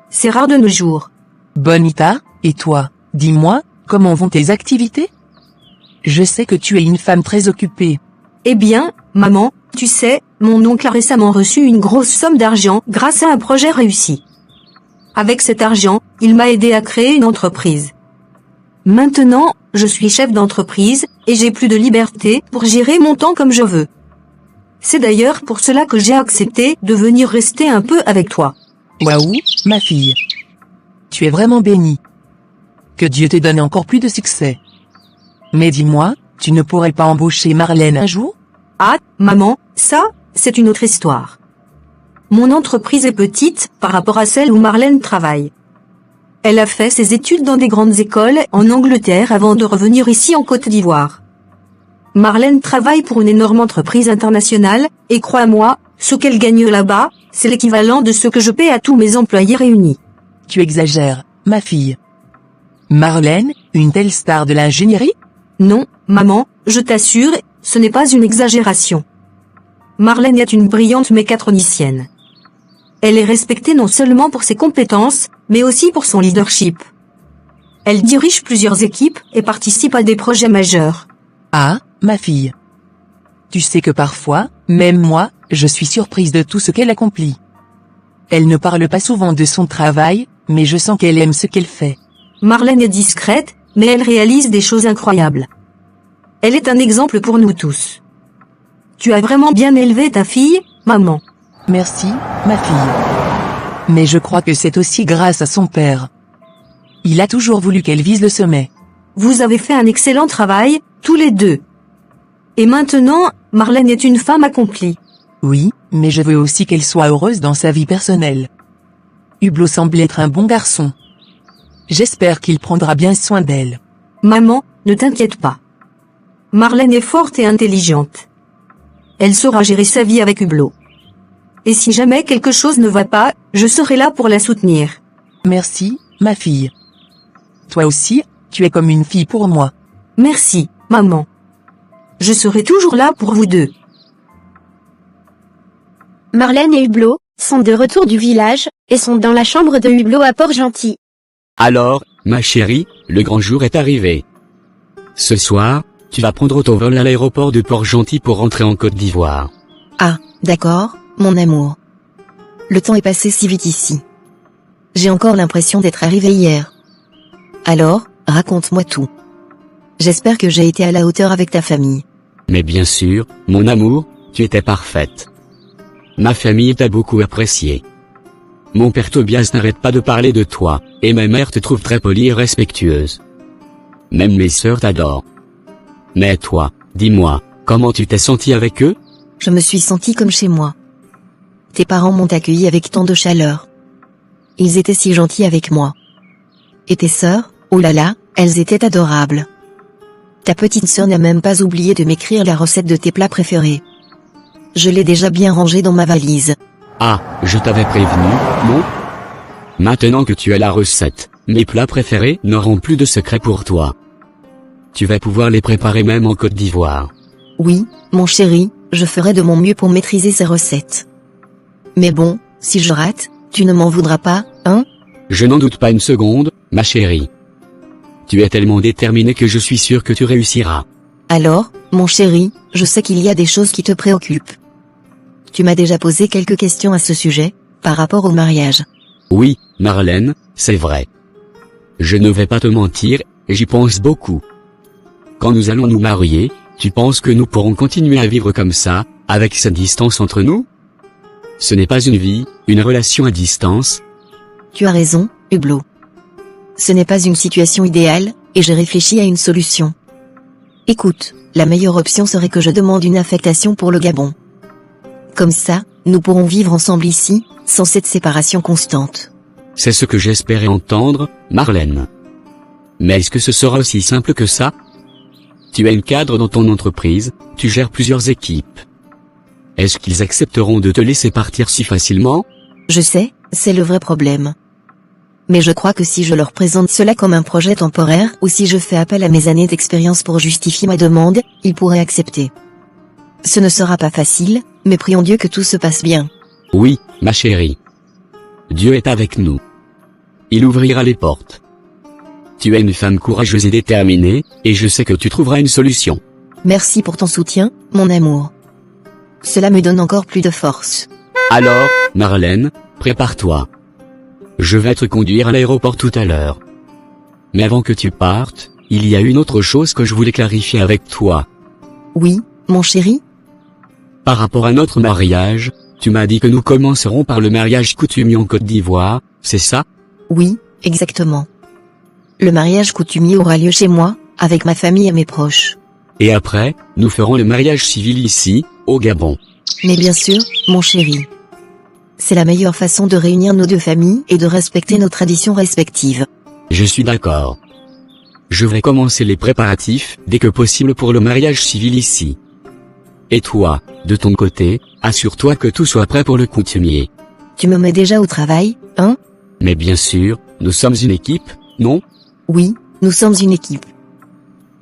C'est rare de nos jours. Bonita, et toi, dis-moi, comment vont tes activités? Je sais que tu es une femme très occupée. Eh bien, maman, tu sais, mon oncle a récemment reçu une grosse somme d'argent grâce à un projet réussi. Avec cet argent, il m'a aidé à créer une entreprise. Maintenant, je suis chef d'entreprise, et j'ai plus de liberté pour gérer mon temps comme je veux. C'est d'ailleurs pour cela que j'ai accepté de venir rester un peu avec toi. Waouh, ma fille. Tu es vraiment bénie. Que Dieu te donne encore plus de succès. Mais dis-moi, tu ne pourrais pas embaucher Marlène un jour? Ah, maman, ça, c'est une autre histoire. mon entreprise est petite par rapport à celle où Marlène travaille. Elle a fait ses études dans des grandes écoles en Angleterre avant de revenir ici en Côte d'Ivoire. Marlène travaille pour une énorme entreprise internationale, et crois-moi, ce qu'elle gagne là-bas, c'est l'équivalent de ce que je paie à tous mes employés réunis. Tu exagères, ma fille. Marlène, une telle star de l'ingénierie? Non, maman, je t'assure, ce n'est pas une exagération. Marlène est une brillante mécatronicienne. Elle est respectée non seulement pour ses compétences, mais aussi pour son leadership. Elle dirige plusieurs équipes et participe à des projets majeurs. Ah, ma fille. Tu sais que parfois, même moi, je suis surprise de tout ce qu'elle accomplit. Elle ne parle pas souvent de son travail, mais je sens qu'elle aime ce qu'elle fait. Marlène est discrète, mais elle réalise des choses incroyables. Elle est un exemple pour nous tous. Tu as vraiment bien élevé ta fille, maman. Merci, ma fille. Mais je crois que c'est aussi grâce à son père. Il a toujours voulu qu'elle vise le sommet. Vous avez fait un excellent travail, tous les deux. Et maintenant, Marlène est une femme accomplie. Oui, mais je veux aussi qu'elle soit heureuse dans sa vie personnelle. Hublot semble être un bon garçon. J'espère qu'il prendra bien soin d'elle. Maman, ne t'inquiète pas. Marlène est forte et intelligente. Elle saura gérer sa vie avec Hublot. Et si jamais quelque chose ne va pas, je serai là pour la soutenir. Merci, ma fille. Toi aussi, tu es comme une fille pour moi. Merci, maman. Je serai toujours là pour vous deux. Marlène et Hublot sont de retour du village, et sont dans la chambre de Hublot à Port-Gentil. Alors, ma chérie, le grand jour est arrivé. Ce soir, tu vas prendre ton vol à l'aéroport de Port-Gentil pour rentrer en Côte d'Ivoire. Ah, d'accord, mon amour. Le temps est passé si vite ici. J'ai encore l'impression d'être arrivé hier. Alors, raconte-moi tout. J'espère que j'ai été à la hauteur avec ta famille. Mais bien sûr, mon amour, tu étais parfaite. Ma famille t'a beaucoup apprécié. Mon père Tobias n'arrête pas de parler de toi, et ma mère te trouve très polie et respectueuse. Même mes sœurs t'adorent. Mais toi, dis-moi, comment tu t'es senti avec eux? Je me suis sentie comme chez moi. Tes parents m'ont accueilli avec tant de chaleur. Ils étaient si gentils avec moi. Et tes sœurs, oh là là, elles étaient adorables. Ta petite sœur n'a même pas oublié de m'écrire la recette de tes plats préférés. Je l'ai déjà bien rangée dans ma valise. Ah, je t'avais prévenu, non? Maintenant que tu as la recette, mes plats préférés n'auront plus de secret pour toi. Tu vas pouvoir les préparer même en Côte d'Ivoire. Oui, mon chéri, je ferai de mon mieux pour maîtriser ces recettes. Mais bon, si je rate, tu ne m'en voudras pas, hein? Je n'en doute pas une seconde, ma chérie. Tu es tellement déterminée que je suis sûr que tu réussiras. Alors, mon chéri, je sais qu'il y a des choses qui te préoccupent. Tu m'as déjà posé quelques questions à ce sujet, par rapport au mariage. Oui, Marlène, c'est vrai. Je ne vais pas te mentir, j'y pense beaucoup. Quand nous allons nous marier, tu penses que nous pourrons continuer à vivre comme ça, avec cette distance entre nous? Ce n'est pas une vie, une relation à distance. Tu as raison, Hublot. Ce n'est pas une situation idéale, et j'ai réfléchi à une solution. Écoute, la meilleure option serait que je demande une affectation pour le Gabon. Comme ça, nous pourrons vivre ensemble ici, sans cette séparation constante. C'est ce que j'espérais entendre, Marlène. Mais est-ce que ce sera aussi simple que ça? Tu es une cadre dans ton entreprise, tu gères plusieurs équipes. Est-ce qu'ils accepteront de te laisser partir si facilement? Je sais, c'est le vrai problème. Mais je crois que si je leur présente cela comme un projet temporaire ou si je fais appel à mes années d'expérience pour justifier ma demande, ils pourraient accepter. Ce ne sera pas facile, mais prions Dieu que tout se passe bien. Oui, ma chérie. Dieu est avec nous. Il ouvrira les portes. Tu es une femme courageuse et déterminée, et je sais que tu trouveras une solution. Merci pour ton soutien, mon amour. Cela me donne encore plus de force. Alors, Marlène, prépare-toi. Je vais te conduire à l'aéroport tout à l'heure. Mais avant que tu partes, il y a une autre chose que je voulais clarifier avec toi. Oui, mon chéri? Par rapport à notre mariage, tu m'as dit que nous commencerons par le mariage coutumier en Côte d'Ivoire, c'est ça? Oui, exactement. Le mariage coutumier aura lieu chez moi, avec ma famille et mes proches. Et après, nous ferons le mariage civil ici, au Gabon. Mais bien sûr, mon chéri. C'est la meilleure façon de réunir nos deux familles et de respecter nos traditions respectives. Je suis d'accord. Je vais commencer les préparatifs, dès que possible pour le mariage civil ici. Et toi, de ton côté, assure-toi que tout soit prêt pour le coutumier. Tu me mets déjà au travail, hein? Mais bien sûr, nous sommes une équipe, non? Oui, nous sommes une équipe.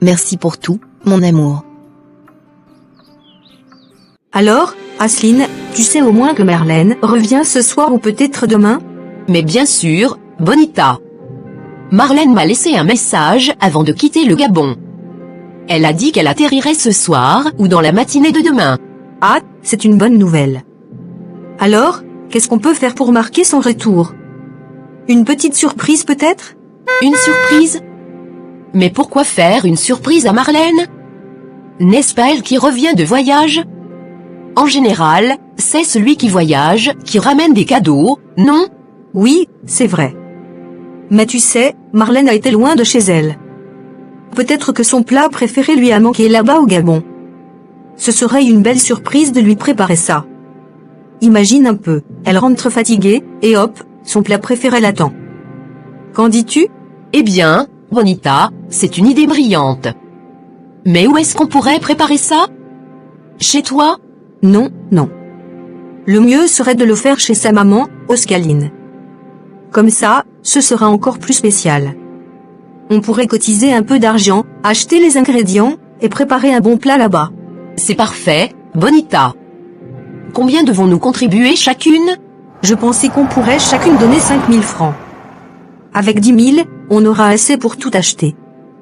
Merci pour tout, mon amour. Alors, Asseline, tu sais au moins que Marlène revient ce soir ou peut-être demain? Mais bien sûr, Bonita. Marlène m'a laissé un message avant de quitter le Gabon. Elle a dit qu'elle atterrirait ce soir ou dans la matinée de demain. Ah, c'est une bonne nouvelle. Alors, qu'est-ce qu'on peut faire pour marquer son retour? Une petite surprise peut-être? Une surprise? Mais pourquoi faire une surprise à Marlène? N'est-ce pas elle qui revient de voyage? En général, c'est celui qui voyage qui ramène des cadeaux, non? Oui, c'est vrai. Mais tu sais, Marlène a été loin de chez elle. Peut-être que son plat préféré lui a manqué là-bas au Gabon. Ce serait une belle surprise de lui préparer ça. Imagine un peu, elle rentre fatiguée, et hop, son plat préféré l'attend. Qu'en dis-tu? Eh bien, Bonita, c'est une idée brillante. Mais où est-ce qu'on pourrait préparer ça? Chez toi? Non, non. Le mieux serait de le faire chez sa maman, Oscaline. Comme ça, ce sera encore plus spécial. On pourrait cotiser un peu d'argent, acheter les ingrédients, et préparer un bon plat là-bas. C'est parfait, Bonita. Combien devons-nous contribuer chacune? Je pensais qu'on pourrait chacune donner 5 000 francs. Avec 10 000, on aura assez pour tout acheter.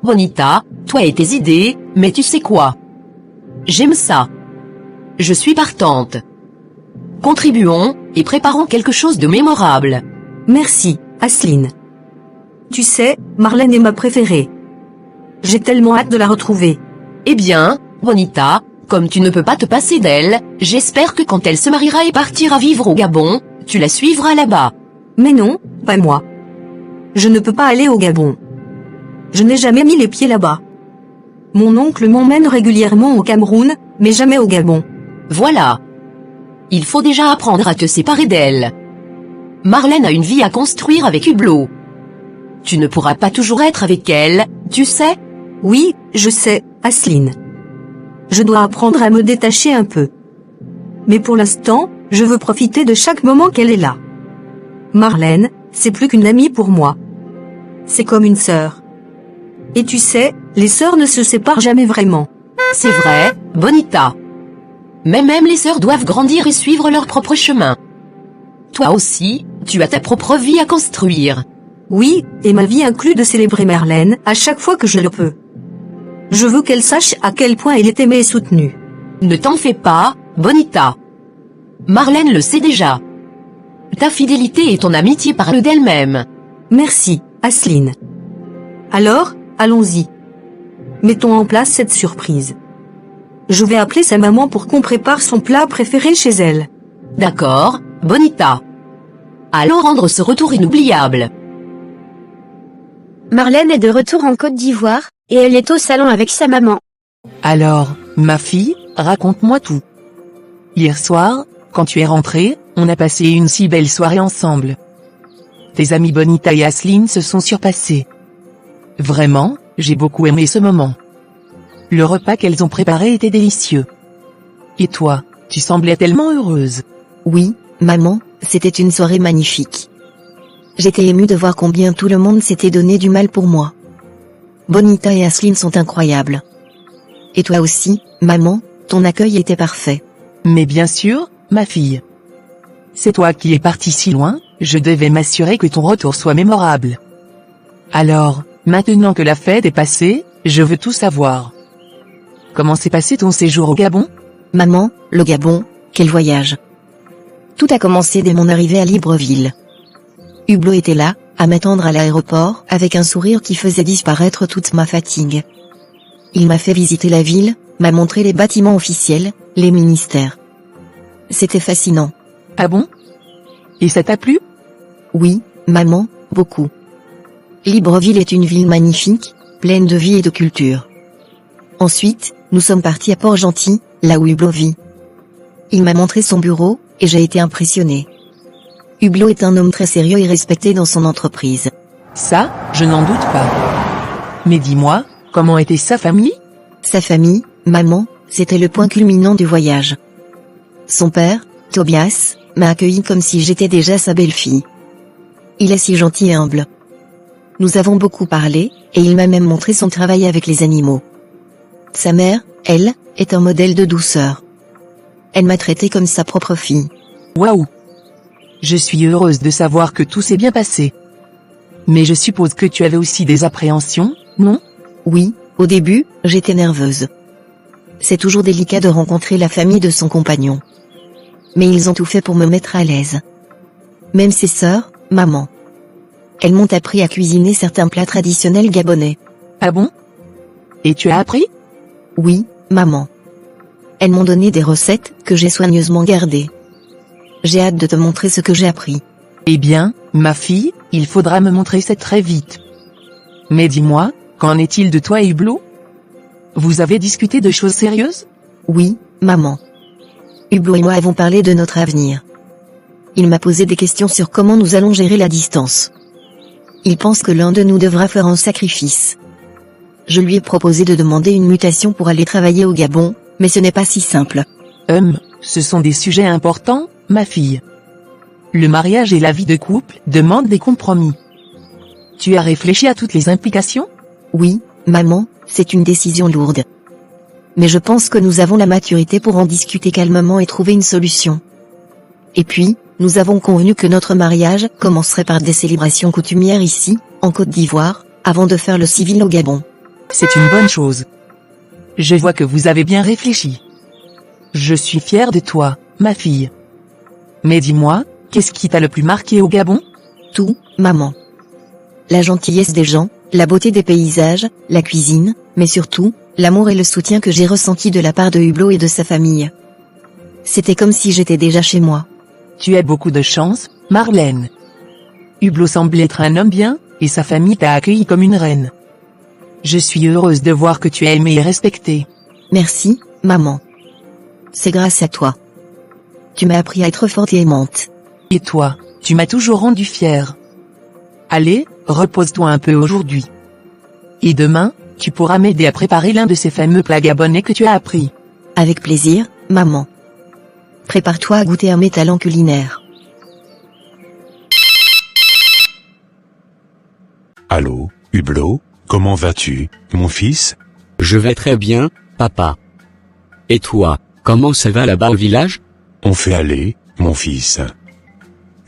Bonita, toi et tes idées, mais tu sais quoi? J'aime ça. Je suis partante. Contribuons, et préparons quelque chose de mémorable. Merci, Asseline. Tu sais, Marlène est ma préférée. J'ai tellement hâte de la retrouver. Eh bien, Bonita, comme tu ne peux pas te passer d'elle, j'espère que quand elle se mariera et partira vivre au Gabon, tu la suivras là-bas. Mais non, pas moi. Je ne peux pas aller au Gabon. Je n'ai jamais mis les pieds là-bas. Mon oncle m'emmène régulièrement au Cameroun, mais jamais au Gabon. Voilà. Il faut déjà apprendre à te séparer d'elle. Marlène a une vie à construire avec Hublot. Tu ne pourras pas toujours être avec elle, tu sais? Oui, je sais, Asseline. Je dois apprendre à me détacher un peu. Mais pour l'instant, je veux profiter de chaque moment qu'elle est là. Marlène, c'est plus qu'une amie pour moi. C'est comme une sœur. Et tu sais, les sœurs ne se séparent jamais vraiment. C'est vrai, Bonita. Mais même les sœurs doivent grandir et suivre leur propre chemin. Toi aussi, tu as ta propre vie à construire. Oui, et ma vie inclut de célébrer Marlène à chaque fois que je le peux. Je veux qu'elle sache à quel point elle est aimée et soutenue. Ne t'en fais pas, Bonita. Marlène le sait déjà. Ta fidélité et ton amitié parlent d'elle-même. Merci, Asseline. Alors, allons-y. Mettons en place cette surprise. Je vais appeler sa maman pour qu'on prépare son plat préféré chez elle. D'accord, Bonita. Allons rendre ce retour inoubliable. Marlène est de retour en Côte d'Ivoire, et elle est au salon avec sa maman. Alors, ma fille, raconte-moi tout. Hier soir, quand tu es rentrée, on a passé une si belle soirée ensemble. Tes amis Bonita et Asseline se sont surpassés. Vraiment, j'ai beaucoup aimé ce moment. Le repas qu'elles ont préparé était délicieux. Et toi, tu semblais tellement heureuse. Oui, maman, c'était une soirée magnifique. J'étais émue de voir combien tout le monde s'était donné du mal pour moi. Bonita et Asseline sont incroyables. Et toi aussi, maman, ton accueil était parfait. Mais bien sûr, ma fille. C'est toi qui es partie si loin, je devais m'assurer que ton retour soit mémorable. Alors, maintenant que la fête est passée, je veux tout savoir. Comment s'est passé ton séjour au Gabon? Maman, le Gabon, quel voyage. Tout a commencé dès mon arrivée à Libreville. Hublot était là, à m'attendre à l'aéroport, avec un sourire qui faisait disparaître toute ma fatigue. Il m'a fait visiter la ville, m'a montré les bâtiments officiels, les ministères. C'était fascinant. Ah bon? Et ça t'a plu? Oui, maman, beaucoup. Libreville est une ville magnifique, pleine de vie et de culture. Ensuite, nous sommes partis à Port-Gentil, là où Hublot vit. Il m'a montré son bureau, et j'ai été impressionnée. Hublot est un homme très sérieux et respecté dans son entreprise. Ça, je n'en doute pas. Mais dis-moi, comment était sa famille? Sa famille, maman, c'était le point culminant du voyage. Son père, Tobias, m'a accueilli comme si j'étais déjà sa belle-fille. Il est si gentil et humble. Nous avons beaucoup parlé, et il m'a même montré son travail avec les animaux. Sa mère, elle, est un modèle de douceur. Elle m'a traité comme sa propre fille. Waouh! Je suis heureuse de savoir que tout s'est bien passé. Mais je suppose que tu avais aussi des appréhensions, non? Oui, au début, j'étais nerveuse. C'est toujours délicat de rencontrer la famille de son compagnon. Mais ils ont tout fait pour me mettre à l'aise. Même ses sœurs, maman. Elles m'ont appris à cuisiner certains plats traditionnels gabonais. Ah bon? Et tu as appris? Oui, maman. Elles m'ont donné des recettes que j'ai soigneusement gardées. J'ai hâte de te montrer ce que j'ai appris. Eh bien, ma fille, il faudra me montrer ça très vite. Mais dis-moi, qu'en est-il de toi et Hublot? Vous avez discuté de choses sérieuses? Oui, maman. Hublot et moi avons parlé de notre avenir. Il m'a posé des questions sur comment nous allons gérer la distance. Il pense que l'un de nous devra faire un sacrifice. Je lui ai proposé de demander une mutation pour aller travailler au Gabon, mais ce n'est pas si simple. Ce sont des sujets importants, ma fille. Le mariage et la vie de couple demandent des compromis. Tu as réfléchi à toutes les implications? Oui, maman, c'est une décision lourde. Mais je pense que nous avons la maturité pour en discuter calmement et trouver une solution. Et puis, nous avons convenu que notre mariage commencerait par des célébrations coutumières ici, en Côte d'Ivoire, avant de faire le civil au Gabon. C'est une bonne chose. Je vois que vous avez bien réfléchi. Je suis fière de toi, ma fille. Mais dis-moi, qu'est-ce qui t'a le plus marqué au Gabon? Tout, maman. La gentillesse des gens, la beauté des paysages, la cuisine, mais surtout, l'amour et le soutien que j'ai ressenti de la part de Hublot et de sa famille. C'était comme si j'étais déjà chez moi. Tu as beaucoup de chance, Marlène. Hublot semble être un homme bien, et sa famille t'a accueilli comme une reine. Je suis heureuse de voir que tu es aimée et respectée. Merci, maman. C'est grâce à toi. Tu m'as appris à être forte et aimante. Et toi, tu m'as toujours rendue fière. Allez, repose-toi un peu aujourd'hui. Et demain, tu pourras m'aider à préparer l'un de ces fameux plats gabonais que tu as appris. Avec plaisir, maman. Prépare-toi à goûter à mes talents culinaires. Allô, Hublot, comment vas-tu, mon fils? Je vais très bien, papa. Et toi, comment ça va là-bas au village? On fait aller, mon fils.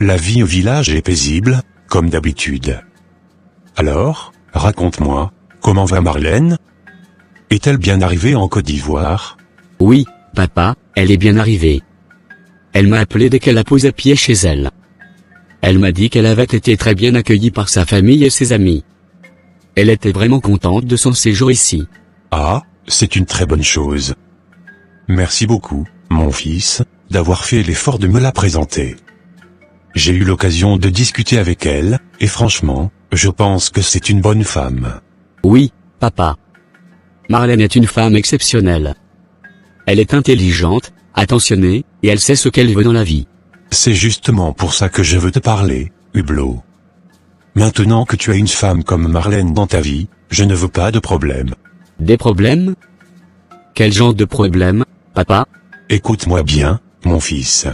La vie au village est paisible, comme d'habitude. Alors, raconte-moi, comment va Marlène? Est-elle bien arrivée en Côte d'Ivoire? Oui, papa, elle est bien arrivée. Elle m'a appelé dès qu'elle a posé pied chez elle. Elle m'a dit qu'elle avait été très bien accueillie par sa famille et ses amis. Elle était vraiment contente de son séjour ici. Ah, c'est une très bonne chose. Merci beaucoup, mon fils, d'avoir fait l'effort de me la présenter. J'ai eu l'occasion de discuter avec elle, et franchement, je pense que c'est une bonne femme. Oui, papa. Marlène est une femme exceptionnelle. Elle est intelligente, attentionnée, et elle sait ce qu'elle veut dans la vie. C'est justement pour ça que je veux te parler, Hublot. Maintenant que tu as une femme comme Marlène dans ta vie, je ne veux pas de problème. Des problèmes? Quel genre de problème, papa? Écoute-moi bien, mon fils.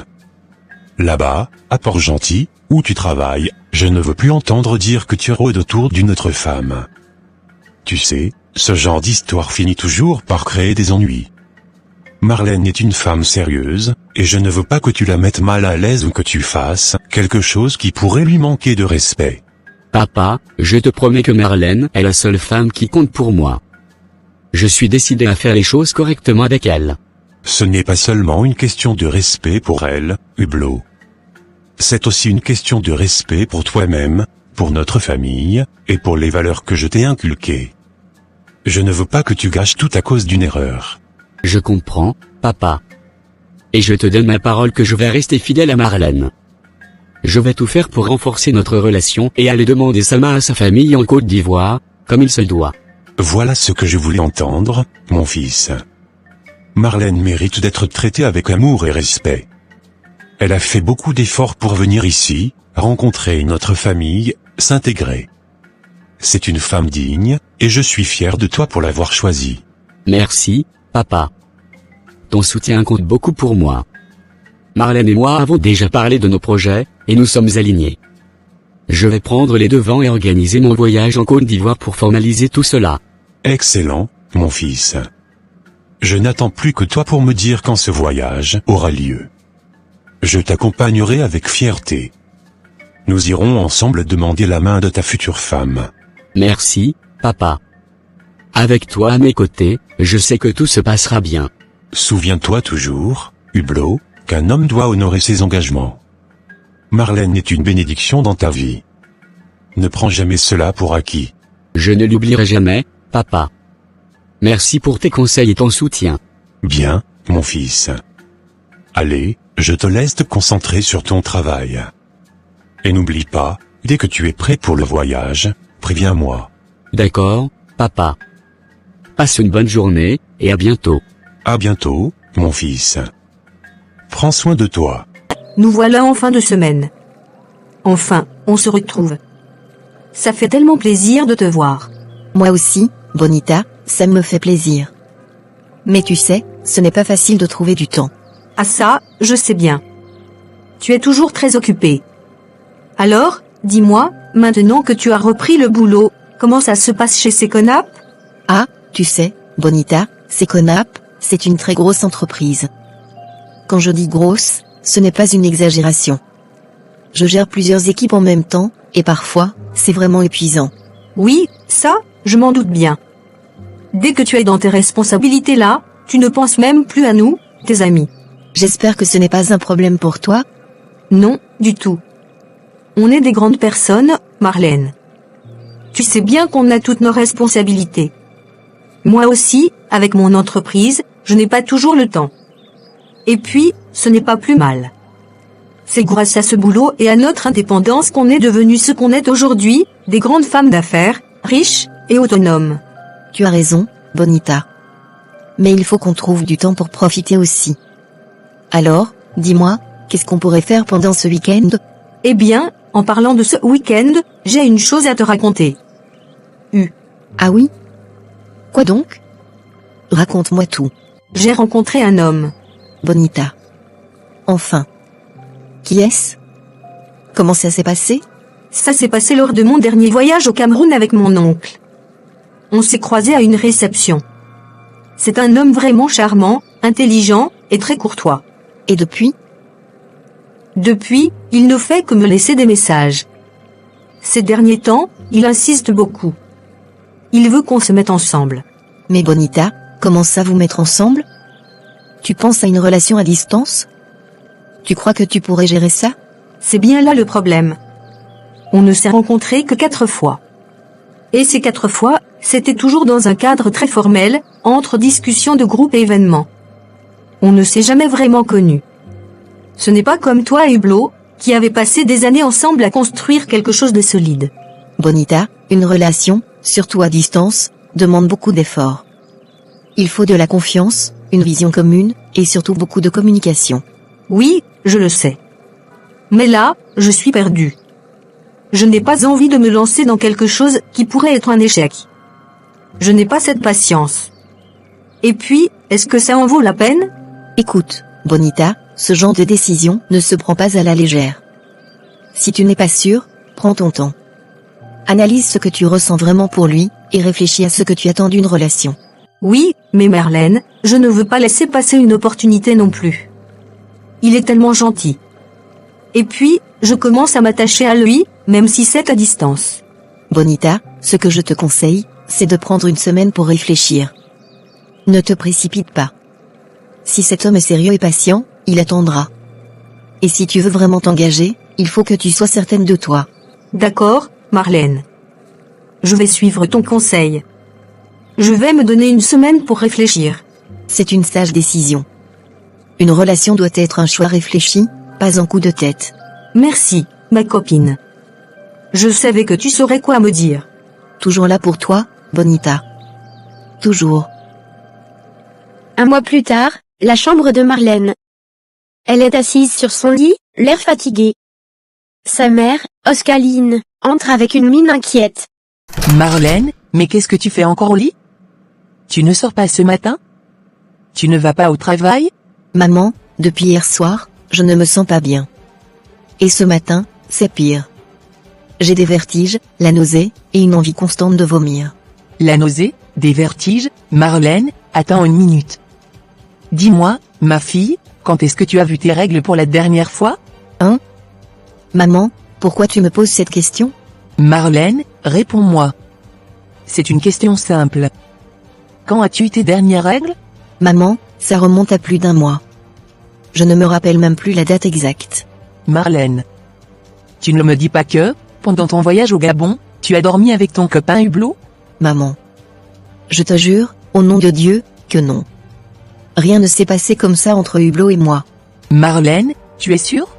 Là-bas, à Port-Gentil, où tu travailles, je ne veux plus entendre dire que tu rôdes autour d'une autre femme. Tu sais, ce genre d'histoire finit toujours par créer des ennuis. Marlène est une femme sérieuse, et je ne veux pas que tu la mettes mal à l'aise ou que tu fasses quelque chose qui pourrait lui manquer de respect. Papa, je te promets que Marlène est la seule femme qui compte pour moi. Je suis décidé à faire les choses correctement avec elle. Ce n'est pas seulement une question de respect pour elle, Hublot. C'est aussi une question de respect pour toi-même, pour notre famille, et pour les valeurs que je t'ai inculquées. Je ne veux pas que tu gâches tout à cause d'une erreur. Je comprends, papa. Et je te donne ma parole que je vais rester fidèle à Marlène. Je vais tout faire pour renforcer notre relation et aller demander sa main à sa famille en Côte d'Ivoire, comme il se doit. Voilà ce que je voulais entendre, mon fils. Marlène mérite d'être traitée avec amour et respect. Elle a fait beaucoup d'efforts pour venir ici, rencontrer notre famille, s'intégrer. C'est une femme digne, et je suis fier de toi pour l'avoir choisie. Merci, papa. Ton soutien compte beaucoup pour moi. Marlène et moi avons déjà parlé de nos projets, et nous sommes alignés. Je vais prendre les devants et organiser mon voyage en Côte d'Ivoire pour formaliser tout cela. Excellent, mon fils. Je n'attends plus que toi pour me dire quand ce voyage aura lieu. Je t'accompagnerai avec fierté. Nous irons ensemble demander la main de ta future femme. Merci, papa. Avec toi à mes côtés, je sais que tout se passera bien. Souviens-toi toujours, Hublot, qu'un homme doit honorer ses engagements. Marlène est une bénédiction dans ta vie. Ne prends jamais cela pour acquis. Je ne l'oublierai jamais, papa. Merci pour tes conseils et ton soutien. Bien, mon fils. Allez, je te laisse te concentrer sur ton travail. Et n'oublie pas, dès que tu es prêt pour le voyage, préviens-moi. D'accord, papa. Passe une bonne journée, et à bientôt. À bientôt, mon fils. Prends soin de toi. Nous voilà en fin de semaine. Enfin, on se retrouve. Ça fait tellement plaisir de te voir. Moi aussi, Bonita, ça me fait plaisir. Mais tu sais, ce n'est pas facile de trouver du temps. Ah ça, je sais bien. Tu es toujours très occupé. Alors, dis-moi, maintenant que tu as repris le boulot, comment ça se passe chez Seconap? Ah, tu sais, Bonita, Seconap, c'est une très grosse entreprise. Quand je dis grosse, ce n'est pas une exagération. Je gère plusieurs équipes en même temps, et parfois, c'est vraiment épuisant. Oui, ça, je m'en doute bien. Dès que tu es dans tes responsabilités là, tu ne penses même plus à nous, tes amis. J'espère que ce n'est pas un problème pour toi. Non, du tout. On est des grandes personnes, Marlène. Tu sais bien qu'on a toutes nos responsabilités. Moi aussi, avec mon entreprise, je n'ai pas toujours le temps. Et puis, ce n'est pas plus mal. C'est grâce à ce boulot et à notre indépendance qu'on est devenus ce qu'on est aujourd'hui, des grandes femmes d'affaires, riches et autonomes. Tu as raison, Bonita. Mais il faut qu'on trouve du temps pour profiter aussi. Alors, dis-moi, qu'est-ce qu'on pourrait faire pendant ce week-end? Eh bien, en parlant de ce week-end, j'ai une chose à te raconter. Ah oui? Quoi donc? Raconte-moi tout. J'ai rencontré un homme. Bonita. Enfin. Qui est-ce? Comment ça s'est passé? Ça s'est passé lors de mon dernier voyage au Cameroun avec mon oncle. On s'est croisés à une réception. C'est un homme vraiment charmant, intelligent et très courtois. Et depuis? Depuis, il ne fait que me laisser des messages. Ces derniers temps, il insiste beaucoup. Il veut qu'on se mette ensemble. Mais Bonita, comment ça vous mettre ensemble? Tu penses à une relation à distance? Tu crois que tu pourrais gérer ça? C'est bien là le problème. On ne s'est rencontrés que 4 fois. Et ces 4 fois, c'était toujours dans un cadre très formel, entre discussions de groupe et événements. On ne s'est jamais vraiment connus. Ce n'est pas comme toi et Hublot, qui avez passé des années ensemble à construire quelque chose de solide. Bonita, une relation, surtout à distance, demande beaucoup d'efforts. Il faut de la confiance, une vision commune, et surtout beaucoup de communication. Oui, je le sais. Mais là, je suis perdue. Je n'ai pas envie de me lancer dans quelque chose qui pourrait être un échec. Je n'ai pas cette patience. Et puis, est-ce que ça en vaut la peine? Écoute, Bonita, ce genre de décision ne se prend pas à la légère. Si tu n'es pas sûr, prends ton temps. Analyse ce que tu ressens vraiment pour lui, et réfléchis à ce que tu attends d'une relation. Oui, mais Marlène, je ne veux pas laisser passer une opportunité non plus. Il est tellement gentil. Et puis, je commence à m'attacher à lui, même si c'est à distance. Bonita, ce que je te conseille, c'est de prendre une semaine pour réfléchir. Ne te précipite pas. Si cet homme est sérieux et patient, il attendra. Et si tu veux vraiment t'engager, il faut que tu sois certaine de toi. D'accord, Marlène. Je vais suivre ton conseil. Je vais me donner une semaine pour réfléchir. C'est une sage décision. Une relation doit être un choix réfléchi, pas un coup de tête. Merci, ma copine. Je savais que tu saurais quoi me dire. Toujours là pour toi, Bonita. Toujours. Un mois plus tard, la chambre de Marlène. Elle est assise sur son lit, l'air fatigué. Sa mère, Oscaline, entre avec une mine inquiète. Marlène, mais qu'est-ce que tu fais encore au lit? Tu ne sors pas ce matin? Tu ne vas pas au travail? Maman, depuis hier soir, je ne me sens pas bien. Et ce matin, c'est pire. J'ai des vertiges, la nausée, et une envie constante de vomir. La nausée, des vertiges, Marlène, attends une minute. Dis-moi, ma fille, quand est-ce que tu as vu tes règles pour la dernière fois? Maman, pourquoi tu me poses cette question? Marlène, réponds-moi. C'est une question simple. Quand as-tu eu tes dernières règles? Maman, ça remonte à plus d'un mois. Je ne me rappelle même plus la date exacte. Marlène. Tu ne me dis pas que, pendant ton voyage au Gabon, tu as dormi avec ton copain Hublot? Maman. Je te jure, au nom de Dieu, que non. Rien ne s'est passé comme ça entre Hublot et moi. Marlène, tu es sûre?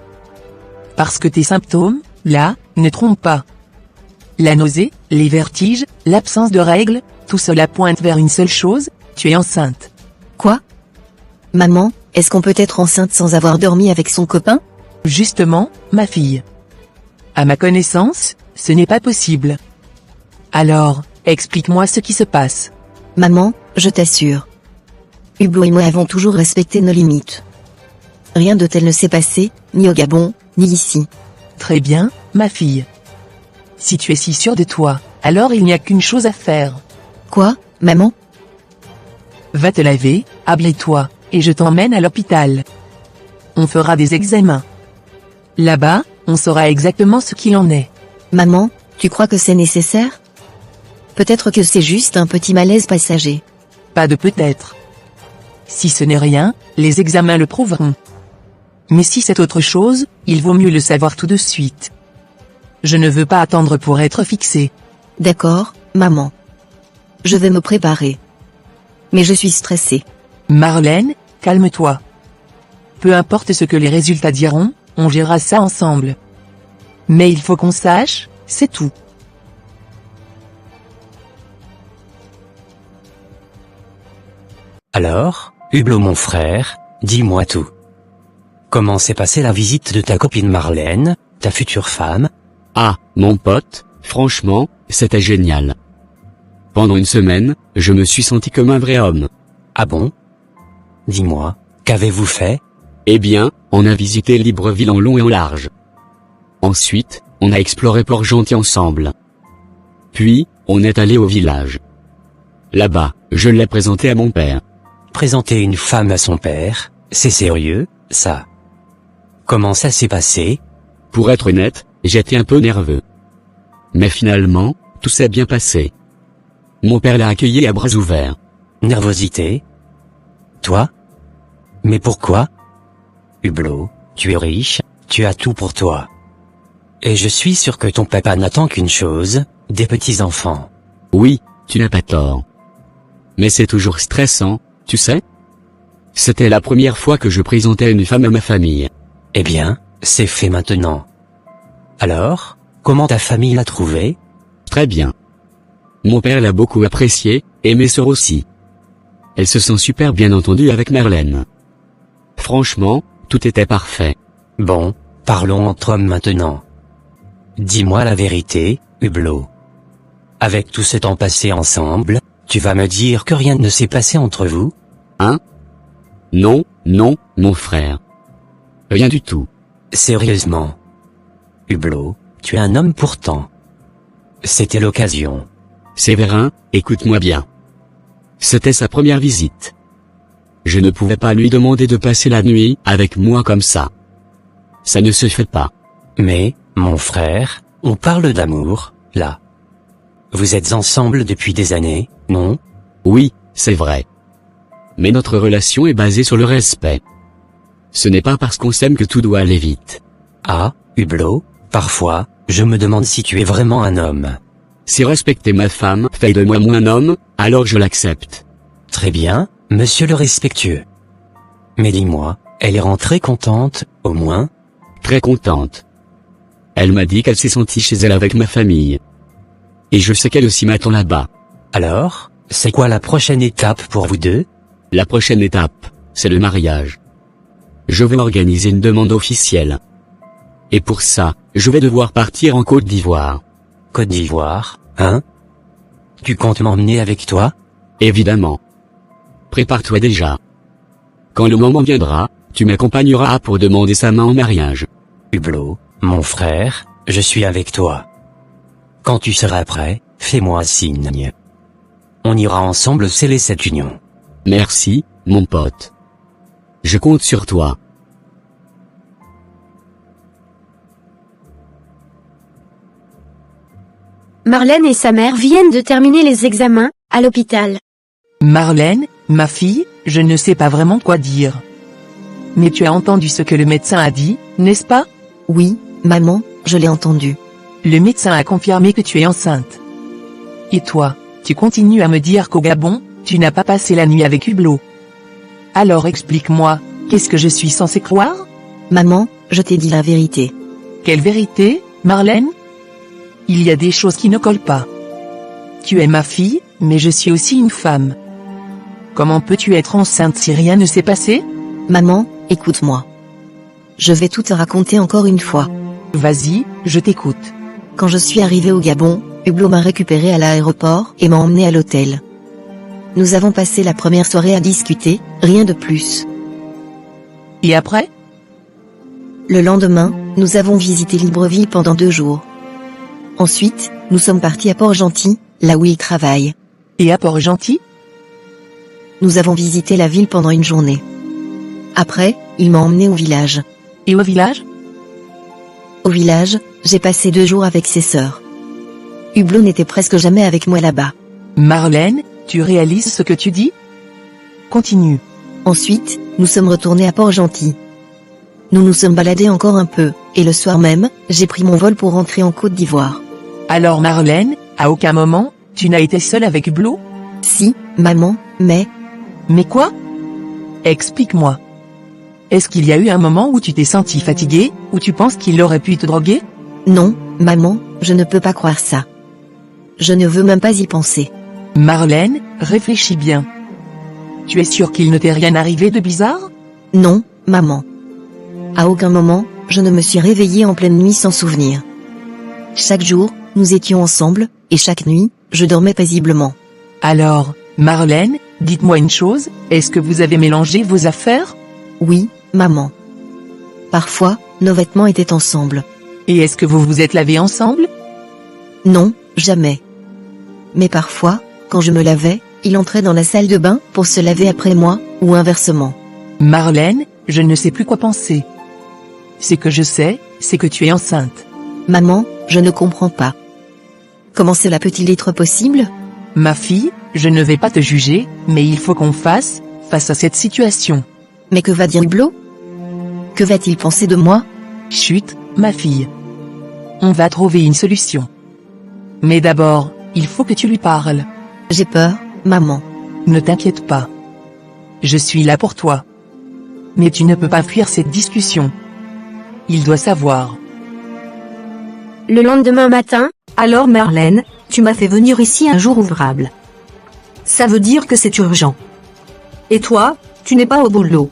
Parce que tes symptômes, là, ne trompent pas. La nausée, les vertiges, l'absence de règles, tout cela pointe vers une seule chose, tu es enceinte. Quoi? Maman, est-ce qu'on peut être enceinte sans avoir dormi avec son copain? Justement, ma fille. À ma connaissance, ce n'est pas possible. Alors, explique-moi ce qui se passe. Maman, je t'assure. Hublot et moi avons toujours respecté nos limites. Rien de tel ne s'est passé, ni au Gabon, ni ici. Très bien, ma fille. Si tu es si sûre de toi, alors il n'y a qu'une chose à faire. Quoi, maman? Va te laver, habille-toi, et je t'emmène à l'hôpital. On fera des examens. Là-bas, on saura exactement ce qu'il en est. Maman, tu crois que c'est nécessaire? Peut-être que c'est juste un petit malaise passager. Pas de peut-être. Si ce n'est rien, les examens le prouveront. Mais si c'est autre chose, il vaut mieux le savoir tout de suite. Je ne veux pas attendre pour être fixé. D'accord, maman. Je vais me préparer. Mais je suis stressée. Marlène, calme-toi. Peu importe ce que les résultats diront, on gérera ça ensemble. Mais il faut qu'on sache, c'est tout. Alors, Hublot mon frère, dis-moi tout. Comment s'est passée la visite de ta copine Marlène, ta future femme? Ah, mon pote, franchement, c'était génial. Pendant une semaine, je me suis senti comme un vrai homme. Ah bon? Dis-moi, qu'avez-vous fait? Eh bien, on a visité Libreville en long et en large. Ensuite, on a exploré Port-Gentil ensemble. Puis, on est allé au village. Là-bas, je l'ai présenté à mon père. Présenter une femme à son père, c'est sérieux, ça? Comment ça s'est passé? Pour être honnête, j'étais un peu nerveux. Mais finalement, tout s'est bien passé. Mon père l'a accueilli à bras ouverts. Nervosité? Toi? Mais pourquoi? Hublot, tu es riche, tu as tout pour toi. Et je suis sûr que ton papa n'attend qu'une chose, des petits-enfants. Oui, tu n'as pas tort. Mais c'est toujours stressant, tu sais? C'était la première fois que je présentais une femme à ma famille. Eh bien, c'est fait maintenant. Alors, comment ta famille l'a trouvée? Très bien. Mon père l'a beaucoup apprécié, et mes sœurs aussi. Elles se sont super bien entendues avec Marlène. Franchement, tout était parfait. Bon, parlons entre hommes maintenant. Dis-moi la vérité, Hublot. Avec tout ce temps passé ensemble, tu vas me dire que rien ne s'est passé entre vous? Hein? Non, non, mon frère. Rien du tout. Sérieusement. Hublot, tu es un homme pourtant. C'était l'occasion. Séverin, écoute-moi bien. C'était sa première visite. Je ne pouvais pas lui demander de passer la nuit avec moi comme ça. Ça ne se fait pas. Mais, mon frère, on parle d'amour, là. Vous êtes ensemble depuis des années, non? Oui, c'est vrai. Mais notre relation est basée sur le respect. Ce n'est pas parce qu'on s'aime que tout doit aller vite. Ah, Hublot, parfois, je me demande si tu es vraiment un homme. Si respecter ma femme fait de moi un homme, alors je l'accepte. Très bien, monsieur le respectueux. Mais dis-moi, elle est rentrée contente, au moins? Très contente. Elle m'a dit qu'elle s'est sentie chez elle avec ma famille. Et je sais qu'elle aussi m'attend là-bas. Alors, c'est quoi la prochaine étape pour vous deux? La prochaine étape, c'est le mariage. Je vais organiser une demande officielle. Et pour ça, je vais devoir partir en Côte d'Ivoire. Côte d'Ivoire, hein? Tu comptes m'emmener avec toi? Évidemment. Prépare-toi déjà. Quand le moment viendra, tu m'accompagneras pour demander sa main en mariage. Hublot, mon frère, je suis avec toi. Quand tu seras prêt, fais-moi signe. On ira ensemble sceller cette union. Merci, mon pote. Je compte sur toi. Marlène et sa mère viennent de terminer les examens, à l'hôpital. Marlène, ma fille, je ne sais pas vraiment quoi dire. Mais tu as entendu ce que le médecin a dit, n'est-ce pas? Oui, maman, je l'ai entendu. Le médecin a confirmé que tu es enceinte. Et toi, tu continues à me dire qu'au Gabon, tu n'as pas passé la nuit avec Hublot. Alors explique-moi, qu'est-ce que je suis censé croire? Maman, je t'ai dit la vérité. Quelle vérité, Marlène? Il y a des choses qui ne collent pas. Tu es ma fille, mais je suis aussi une femme. Comment peux-tu être enceinte si rien ne s'est passé? Maman, écoute-moi. Je vais tout te raconter encore une fois. Vas-y, je t'écoute. Quand je suis arrivée au Gabon, Hublot m'a récupérée à l'aéroport et m'a emmenée à l'hôtel. Nous avons passé la première soirée à discuter, rien de plus. Et après? Le lendemain, nous avons visité Libreville pendant 2 jours. Ensuite, nous sommes partis à Port-Gentil, là où il travaille. Et à Port-Gentil? Nous avons visité la ville pendant une journée. Après, il m'a emmené au village. Et au village? Au village, j'ai passé 2 jours avec ses sœurs. Hublot n'était presque jamais avec moi là-bas. Marlène, tu réalises ce que tu dis? Continue. Ensuite, nous sommes retournés à Port-Gentil. Nous nous sommes baladés encore un peu, et le soir même, j'ai pris mon vol pour rentrer en Côte d'Ivoire. Alors Marlène, à aucun moment, tu n'as été seule avec Hublot? Si, maman, mais... Mais quoi? Explique-moi. Est-ce qu'il y a eu un moment où tu t'es sentie fatiguée, où tu penses qu'il aurait pu te droguer? Non, maman, je ne peux pas croire ça. Je ne veux même pas y penser. Marlène, réfléchis bien. Tu es sûre qu'il ne t'est rien arrivé de bizarre? Non, maman. À aucun moment, je ne me suis réveillée en pleine nuit sans souvenir. Chaque jour, nous étions ensemble, et chaque nuit, je dormais paisiblement. Alors, Marlène, dites-moi une chose, est-ce que vous avez mélangé vos affaires? Oui, maman. Parfois, nos vêtements étaient ensemble. Et est-ce que vous vous êtes lavés ensemble? Non, jamais. Mais parfois, quand je me lavais, il entrait dans la salle de bain pour se laver après moi, ou inversement. Marlène, je ne sais plus quoi penser. Ce que je sais, c'est que tu es enceinte. Maman, je ne comprends pas. Comment cela peut-il être possible? Ma fille, je ne vais pas te juger, mais il faut qu'on fasse à cette situation. Mais que va dire Hublot? Que va-t-il penser de moi? Chut, ma fille. On va trouver une solution. Mais d'abord, il faut que tu lui parles. J'ai peur, maman. Ne t'inquiète pas. Je suis là pour toi. Mais tu ne peux pas fuir cette discussion. Il doit savoir. Le lendemain matin, Alors Marlène, tu m'as fait venir ici un jour ouvrable. Ça veut dire que c'est urgent. Et toi, tu n'es pas au boulot.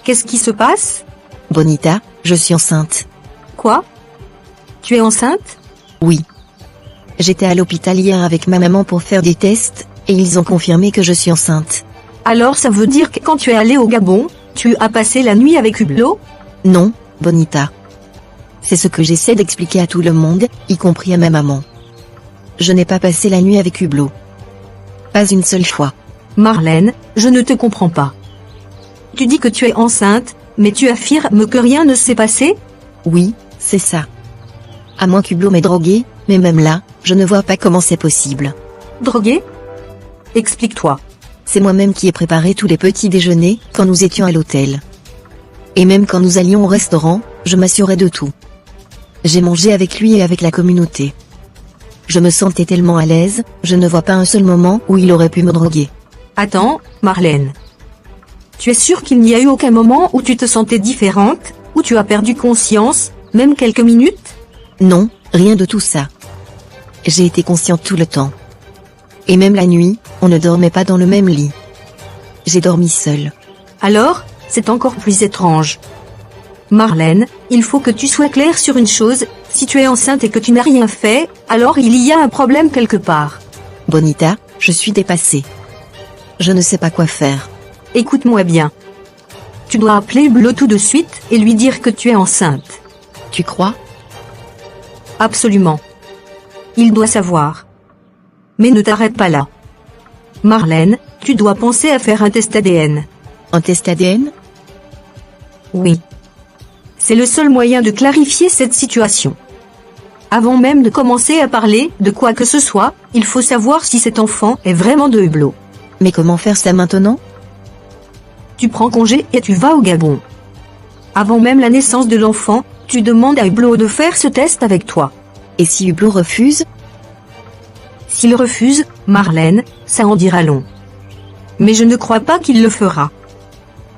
Qu'est-ce qui se passe? Bonita, je suis enceinte. Quoi? Tu es enceinte? Oui. J'étais à l'hôpital hier avec ma maman pour faire des tests, et ils ont confirmé que je suis enceinte. Alors ça veut dire que quand tu es allé au Gabon, tu as passé la nuit avec Hublot? Non, Bonita. C'est ce que j'essaie d'expliquer à tout le monde, y compris à ma maman. Je n'ai pas passé la nuit avec Hublot. Pas une seule fois. Marlène, je ne te comprends pas. Tu dis que tu es enceinte, mais tu affirmes que rien ne s'est passé? Oui, c'est ça. À moins qu'Hublot m'ait drogué, mais même là, je ne vois pas comment c'est possible. Drogué? Explique-toi. C'est moi-même qui ai préparé tous les petits déjeuners, quand nous étions à l'hôtel. Et même quand nous allions au restaurant, je m'assurais de tout. J'ai mangé avec lui et avec la communauté. Je me sentais tellement à l'aise, je ne vois pas un seul moment où il aurait pu me droguer. Attends, Marlène. Tu es sûre qu'il n'y a eu aucun moment où tu te sentais différente, où tu as perdu conscience, même quelques minutes? Non, rien de tout ça. J'ai été consciente tout le temps. Et même la nuit, on ne dormait pas dans le même lit. J'ai dormi seule. Alors, c'est encore plus étrange. Marlène, il faut que tu sois claire sur une chose, si tu es enceinte et que tu n'as rien fait, alors il y a un problème quelque part. Bonita, je suis dépassée. Je ne sais pas quoi faire. Écoute-moi bien. Tu dois appeler Hublot tout de suite et lui dire que tu es enceinte. Tu crois? Absolument. Il doit savoir. Mais ne t'arrête pas là. Marlène, tu dois penser à faire un test ADN. Un test ADN? Oui. C'est le seul moyen de clarifier cette situation. Avant même de commencer à parler de quoi que ce soit, il faut savoir si cet enfant est vraiment de Hublot. Mais comment faire ça maintenant? Tu prends congé et tu vas au Gabon. Avant même la naissance de l'enfant, tu demandes à Hublot de faire ce test avec toi. Et si Hublot refuse? S'il refuse, Marlène, ça en dira long. Mais je ne crois pas qu'il le fera.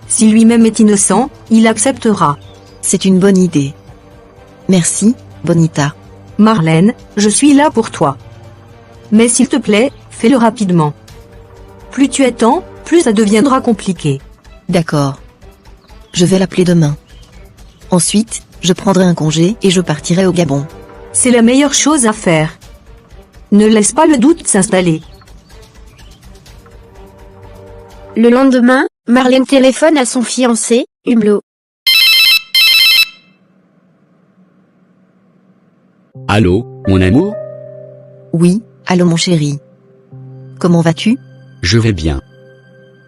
Si lui-même est innocent, il acceptera. C'est une bonne idée. Merci, Bonita. Marlène, je suis là pour toi. Mais s'il te plaît, fais-le rapidement. Plus tu attends, plus ça deviendra compliqué. D'accord. Je vais l'appeler demain. Ensuite, je prendrai un congé et je partirai au Gabon. C'est la meilleure chose à faire. Ne laisse pas le doute s'installer. Le lendemain, Marlène téléphone à son fiancé, Hublot. Allô, mon amour? Oui, allô mon chéri. Comment vas-tu? Je vais bien.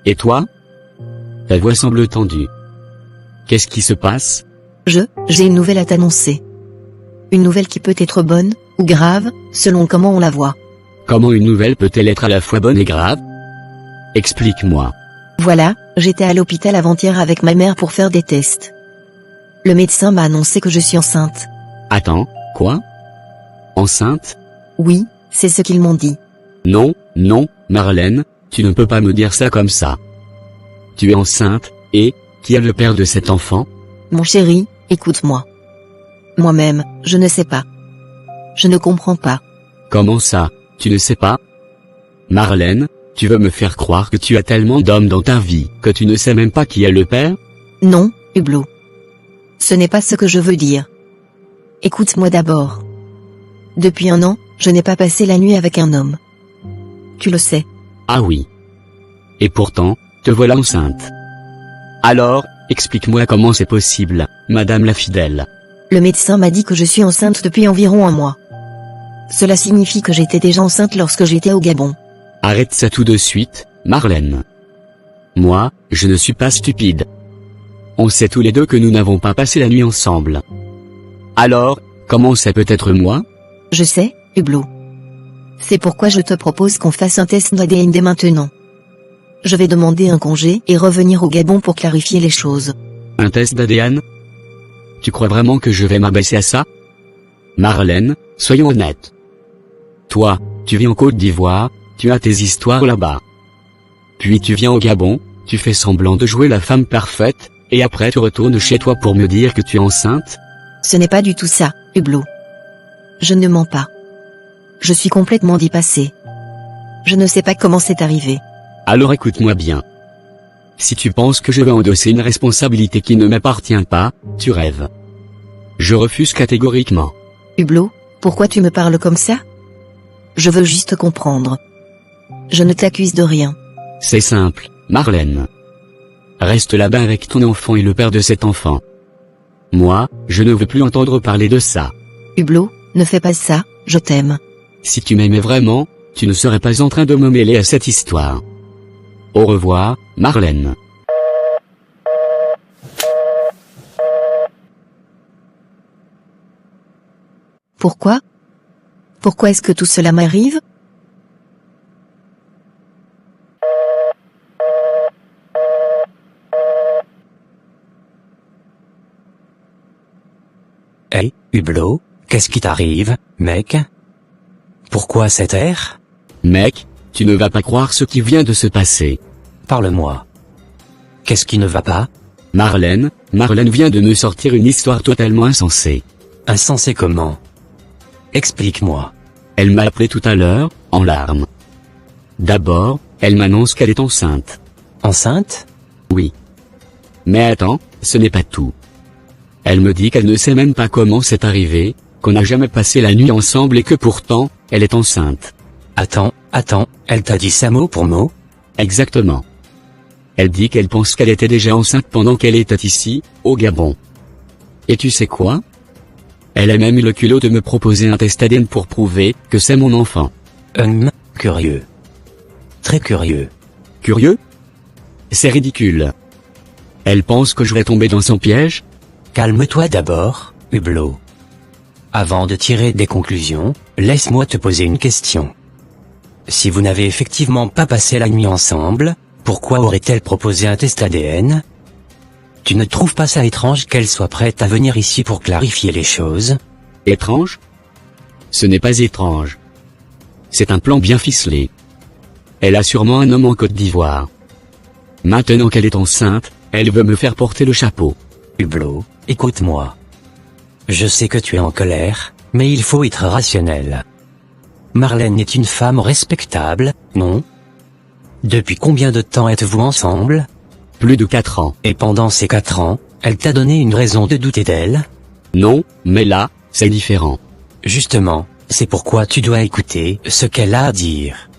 Et toi? Ta voix semble tendue. Qu'est-ce qui se passe? J'ai une nouvelle à t'annoncer. Une nouvelle qui peut être bonne, ou grave, selon comment on la voit. Comment une nouvelle peut-elle être à la fois bonne et grave? Explique-moi. Voilà, j'étais à l'hôpital avant-hier avec ma mère pour faire des tests. Le médecin m'a annoncé que je suis enceinte. Attends, quoi? Enceinte? Oui, c'est ce qu'ils m'ont dit. Non, Marlène, tu ne peux pas me dire ça comme ça. Tu es enceinte, et, qui est le père de cet enfant? Mon chéri, écoute-moi. Moi-même, je ne sais pas. Je ne comprends pas. Comment ça, tu ne sais pas? Marlène, tu veux me faire croire que tu as tellement d'hommes dans ta vie que tu ne sais même pas qui est le père? Non, Hublot. Ce n'est pas ce que je veux dire. Écoute-moi d'abord. Depuis 1 an, je n'ai pas passé la nuit avec un homme. Tu le sais. Ah oui. Et pourtant, te voilà enceinte. Alors, explique-moi comment c'est possible, Madame la fidèle. Le médecin m'a dit que je suis enceinte depuis environ 1 mois. Cela signifie que j'étais déjà enceinte lorsque j'étais au Gabon. Arrête ça tout de suite, Marlène. Moi, je ne suis pas stupide. On sait tous les deux que nous n'avons pas passé la nuit ensemble. Alors, comment ça peut être moi? Je sais, Hublot. C'est pourquoi je te propose qu'on fasse un test d'ADN dès maintenant. Je vais demander un congé et revenir au Gabon pour clarifier les choses. Un test d'ADN? Tu crois vraiment que je vais m'abaisser à ça? Marlène, soyons honnêtes. Toi, tu vis en Côte d'Ivoire, tu as tes histoires là-bas. Puis tu viens au Gabon, tu fais semblant de jouer la femme parfaite, et après tu retournes chez toi pour me dire que tu es enceinte? Ce n'est pas du tout ça, Hublot. Je ne mens pas. Je suis complètement dépassée. Je ne sais pas comment c'est arrivé. Alors écoute-moi bien. Si tu penses que je vais endosser une responsabilité qui ne m'appartient pas, tu rêves. Je refuse catégoriquement. Hublot, pourquoi tu me parles comme ça? Je veux juste comprendre. Je ne t'accuse de rien. C'est simple, Marlène. Reste là-bas avec ton enfant et le père de cet enfant. Moi, je ne veux plus entendre parler de ça. Hublot, ne fais pas ça, je t'aime. Si tu m'aimais vraiment, tu ne serais pas en train de me mêler à cette histoire. Au revoir, Marlène. Pourquoi? Pourquoi est-ce que tout cela m'arrive? Hey, Hublot, qu'est-ce qui t'arrive, mec? Pourquoi cet air? Mec, tu ne vas pas croire ce qui vient de se passer. Parle-moi. Qu'est-ce qui ne va pas? Marlène vient de me sortir une histoire totalement insensée. Insensé comment? Explique-moi. Elle m'a appelé tout à l'heure, en larmes. D'abord, elle m'annonce qu'elle est enceinte. Enceinte? Oui. Mais attends, ce n'est pas tout. Elle me dit qu'elle ne sait même pas comment c'est arrivé, qu'on n'a jamais passé la nuit ensemble et que pourtant, elle est enceinte. Attends, elle t'a dit ça mot pour mot? Exactement. Elle dit qu'elle pense qu'elle était déjà enceinte pendant qu'elle était ici, au Gabon. Et tu sais quoi? Elle a même eu le culot de me proposer un test ADN pour prouver que c'est mon enfant. Curieux. Très curieux. Curieux? C'est ridicule. Elle pense que je vais tomber dans son piège? Calme-toi d'abord, Hublot. Avant de tirer des conclusions, laisse-moi te poser une question. Si vous n'avez effectivement pas passé la nuit ensemble, pourquoi aurait-elle proposé un test ADN? Tu ne trouves pas ça étrange qu'elle soit prête à venir ici pour clarifier les choses? Étrange? Ce n'est pas étrange. C'est un plan bien ficelé. Elle a sûrement un homme en Côte d'Ivoire. Maintenant qu'elle est enceinte, elle veut me faire porter le chapeau. Hublot, écoute-moi. Je sais que tu es en colère, mais il faut être rationnel. Marlène est une femme respectable, non? Depuis combien de temps êtes-vous ensemble? Plus de 4 ans. Et pendant ces 4 ans, elle t'a donné une raison de douter d'elle? Non, mais là, c'est différent. Justement, c'est pourquoi tu dois écouter ce qu'elle a à dire.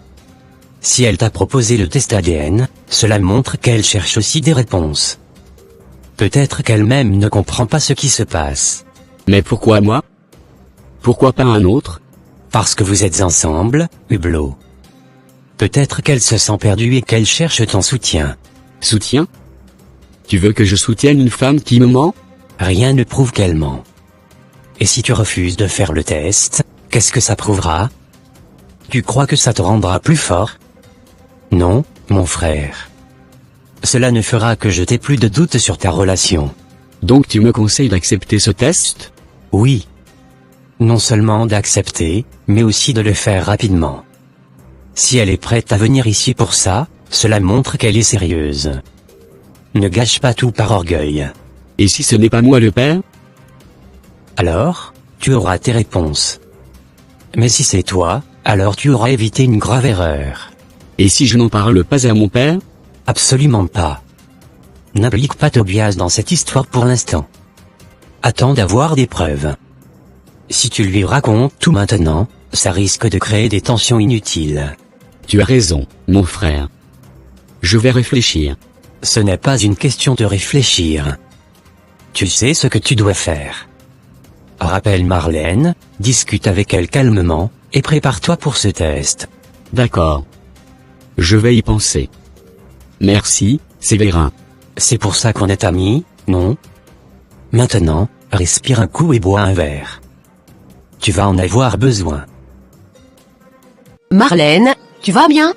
Si elle t'a proposé le test ADN, cela montre qu'elle cherche aussi des réponses. Peut-être qu'elle-même ne comprend pas ce qui se passe. Mais pourquoi moi? Pourquoi pas un autre? Parce que vous êtes ensemble, Hublot. Peut-être qu'elle se sent perdue et qu'elle cherche ton soutien. Soutien? Tu veux que je soutienne une femme qui me ment? Rien ne prouve qu'elle ment. Et si tu refuses de faire le test, qu'est-ce que ça prouvera? Tu crois que ça te rendra plus fort? Non, mon frère. Cela ne fera que jeter plus de doutes sur ta relation. Donc tu me conseilles d'accepter ce test? Oui. Non seulement d'accepter, mais aussi de le faire rapidement. Si elle est prête à venir ici pour ça, cela montre qu'elle est sérieuse. Ne gâche pas tout par orgueil. Et si ce n'est pas moi le père? Alors, tu auras tes réponses. Mais si c'est toi, alors tu auras évité une grave erreur. Et si je n'en parle pas à mon père? Absolument pas. N'implique pas Tobias dans cette histoire pour l'instant. Attends d'avoir des preuves. Si tu lui racontes tout maintenant, ça risque de créer des tensions inutiles. Tu as raison, mon frère. Je vais réfléchir. Ce n'est pas une question de réfléchir. Tu sais ce que tu dois faire. Rappelle Marlène, discute avec elle calmement, et prépare-toi pour ce test. D'accord. Je vais y penser. Merci, Séverin. C'est pour ça qu'on est amis, non? Maintenant, respire un coup et bois un verre. Tu vas en avoir besoin. Marlène, tu vas bien?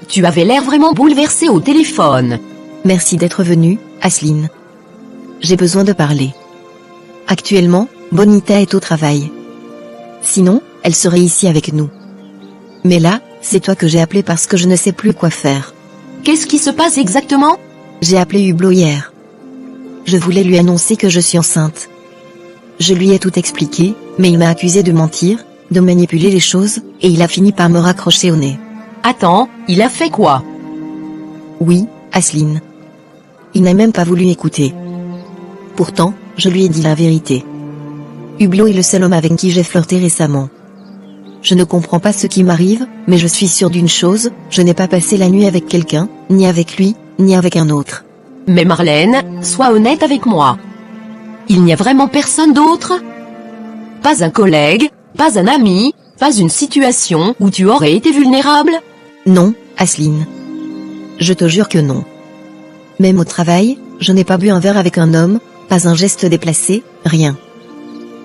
Tu avais l'air vraiment bouleversée au téléphone. Merci d'être venue, Asseline. J'ai besoin de parler. Actuellement, Bonita est au travail. Sinon, elle serait ici avec nous. Mais là, c'est toi que j'ai appelé parce que je ne sais plus quoi faire. Qu'est-ce qui se passe exactement? J'ai appelé Hublot hier. Je voulais lui annoncer que je suis enceinte. Je lui ai tout expliqué, mais il m'a accusé de mentir, de manipuler les choses, et il a fini par me raccrocher au nez. Attends, il a fait quoi? Oui, Asseline. Il n'a même pas voulu écouter. Pourtant, je lui ai dit la vérité. Hublot est le seul homme avec qui j'ai flirté récemment. Je ne comprends pas ce qui m'arrive, mais je suis sûre d'une chose, je n'ai pas passé la nuit avec quelqu'un, ni avec lui, ni avec un autre. Mais Marlène, sois honnête avec moi. Il n'y a vraiment personne d'autre? Pas un collègue, pas un ami, pas une situation où tu aurais été vulnérable? Non, Asseline. Je te jure que non. Même au travail, je n'ai pas bu un verre avec un homme, pas un geste déplacé, rien.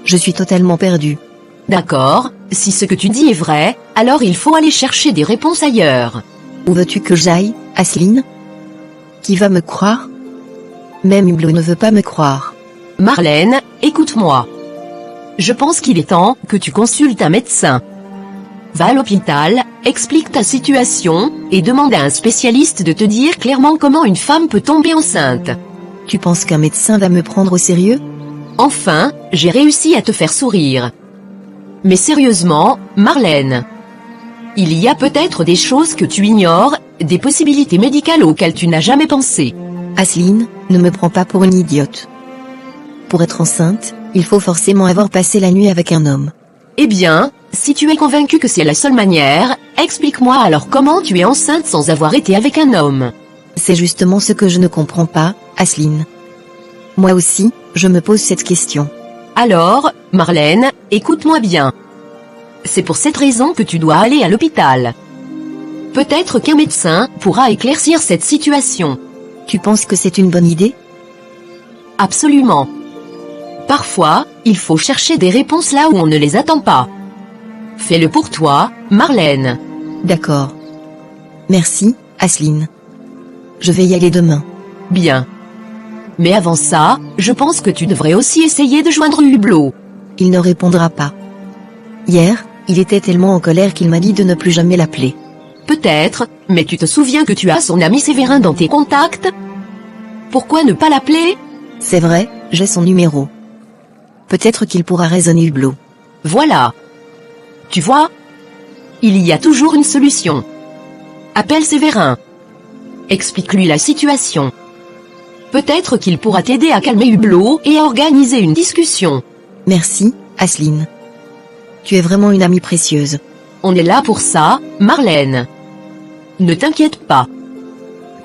Je suis totalement perdue. D'accord, si ce que tu dis est vrai, alors il faut aller chercher des réponses ailleurs. Où veux-tu que j'aille, Asseline? Qui va me croire? Même Hublot ne veut pas me croire. Marlène, écoute-moi. Je pense qu'il est temps que tu consultes un médecin. Va à l'hôpital, explique ta situation, et demande à un spécialiste de te dire clairement comment une femme peut tomber enceinte. Tu penses qu'un médecin va me prendre au sérieux? Enfin, j'ai réussi à te faire sourire. Mais sérieusement, Marlène, il y a peut-être des choses que tu ignores, des possibilités médicales auxquelles tu n'as jamais pensé. Asseline, ne me prends pas pour une idiote. Pour être enceinte, il faut forcément avoir passé la nuit avec un homme. Eh bien, si tu es convaincu que c'est la seule manière, explique-moi alors comment tu es enceinte sans avoir été avec un homme. C'est justement ce que je ne comprends pas, Asseline. Moi aussi, je me pose cette question. Alors, Marlène, écoute-moi bien. C'est pour cette raison que tu dois aller à l'hôpital. Peut-être qu'un médecin pourra éclaircir cette situation. Tu penses que c'est une bonne idée? Absolument. Parfois, il faut chercher des réponses là où on ne les attend pas. Fais-le pour toi, Marlène. D'accord. Merci, Asseline. Je vais y aller demain. Bien. Mais avant ça, je pense que tu devrais aussi essayer de joindre Hublot. Il ne répondra pas. Hier, il était tellement en colère qu'il m'a dit de ne plus jamais l'appeler. Peut-être, mais tu te souviens que tu as son ami Séverin dans tes contacts? Pourquoi ne pas l'appeler? C'est vrai, j'ai son numéro. Peut-être qu'il pourra raisonner Hublot. Voilà. Tu vois? Il y a toujours une solution. Appelle Séverin. Explique-lui la situation. Peut-être qu'il pourra t'aider à calmer Hublot et à organiser une discussion. Merci, Asseline. Tu es vraiment une amie précieuse. On est là pour ça, Marlène. Ne t'inquiète pas.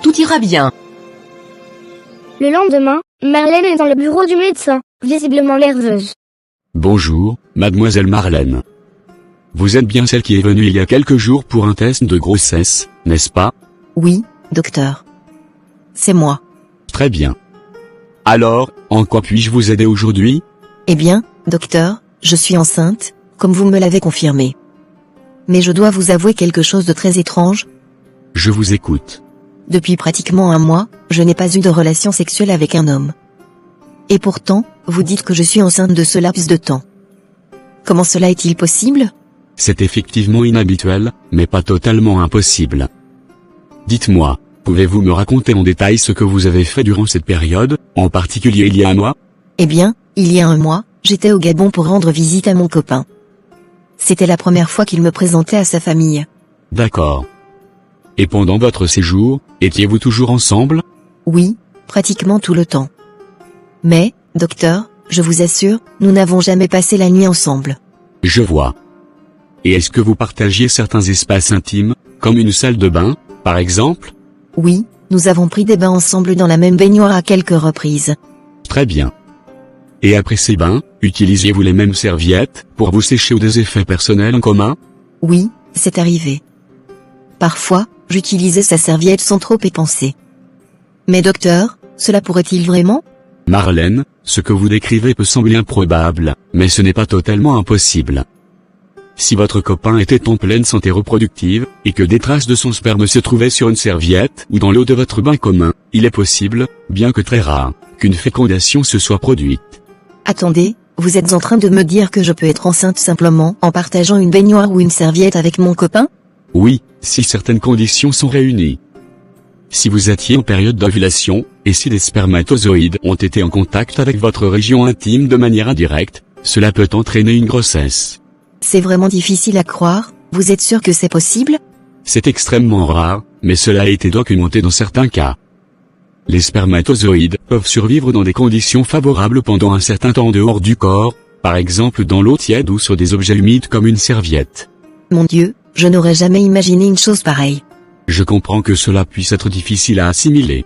Tout ira bien. Le lendemain, Marlène est dans le bureau du médecin, visiblement nerveuse. Bonjour, mademoiselle Marlène. Vous êtes bien celle qui est venue il y a quelques jours pour un test de grossesse, n'est-ce pas? Oui, docteur. C'est moi. Très bien. Alors, en quoi puis-je vous aider aujourd'hui? Eh bien, docteur, je suis enceinte, comme vous me l'avez confirmé. Mais je dois vous avouer quelque chose de très étrange. Je vous écoute. Depuis pratiquement un mois, je n'ai pas eu de relation sexuelle avec un homme. Et pourtant, vous dites que je suis enceinte de ce laps de temps. Comment cela est-il possible? C'est effectivement inhabituel, mais pas totalement impossible. Dites-moi, pouvez-vous me raconter en détail ce que vous avez fait durant cette période, en particulier il y a un mois? Eh bien, il y a un mois, j'étais au Gabon pour rendre visite à mon copain. C'était la première fois qu'il me présentait à sa famille. D'accord. Et pendant votre séjour, étiez-vous toujours ensemble? Oui, pratiquement tout le temps. Mais, docteur, je vous assure, nous n'avons jamais passé la nuit ensemble. Je vois. Et est-ce que vous partagiez certains espaces intimes, comme une salle de bain, par exemple? Oui, nous avons pris des bains ensemble dans la même baignoire à quelques reprises. Très bien. Et après ces bains, utilisiez-vous les mêmes serviettes, pour vous sécher ou des effets personnels en commun? Oui, c'est arrivé. Parfois, j'utilisais sa serviette sans trop y penser. Mais docteur, cela pourrait-il vraiment? Marlène, ce que vous décrivez peut sembler improbable, mais ce n'est pas totalement impossible. Si votre copain était en pleine santé reproductive, et que des traces de son sperme se trouvaient sur une serviette ou dans l'eau de votre bain commun, il est possible, bien que très rare, qu'une fécondation se soit produite. Attendez, vous êtes en train de me dire que je peux être enceinte simplement en partageant une baignoire ou une serviette avec mon copain? Oui, si certaines conditions sont réunies. Si vous étiez en période d'ovulation, et si des spermatozoïdes ont été en contact avec votre région intime de manière indirecte, cela peut entraîner une grossesse. C'est vraiment difficile à croire, vous êtes sûr que c'est possible? C'est extrêmement rare, mais cela a été documenté dans certains cas. Les spermatozoïdes peuvent survivre dans des conditions favorables pendant un certain temps dehors du corps, par exemple dans l'eau tiède ou sur des objets humides comme une serviette. Mon Dieu, je n'aurais jamais imaginé une chose pareille. Je comprends que cela puisse être difficile à assimiler.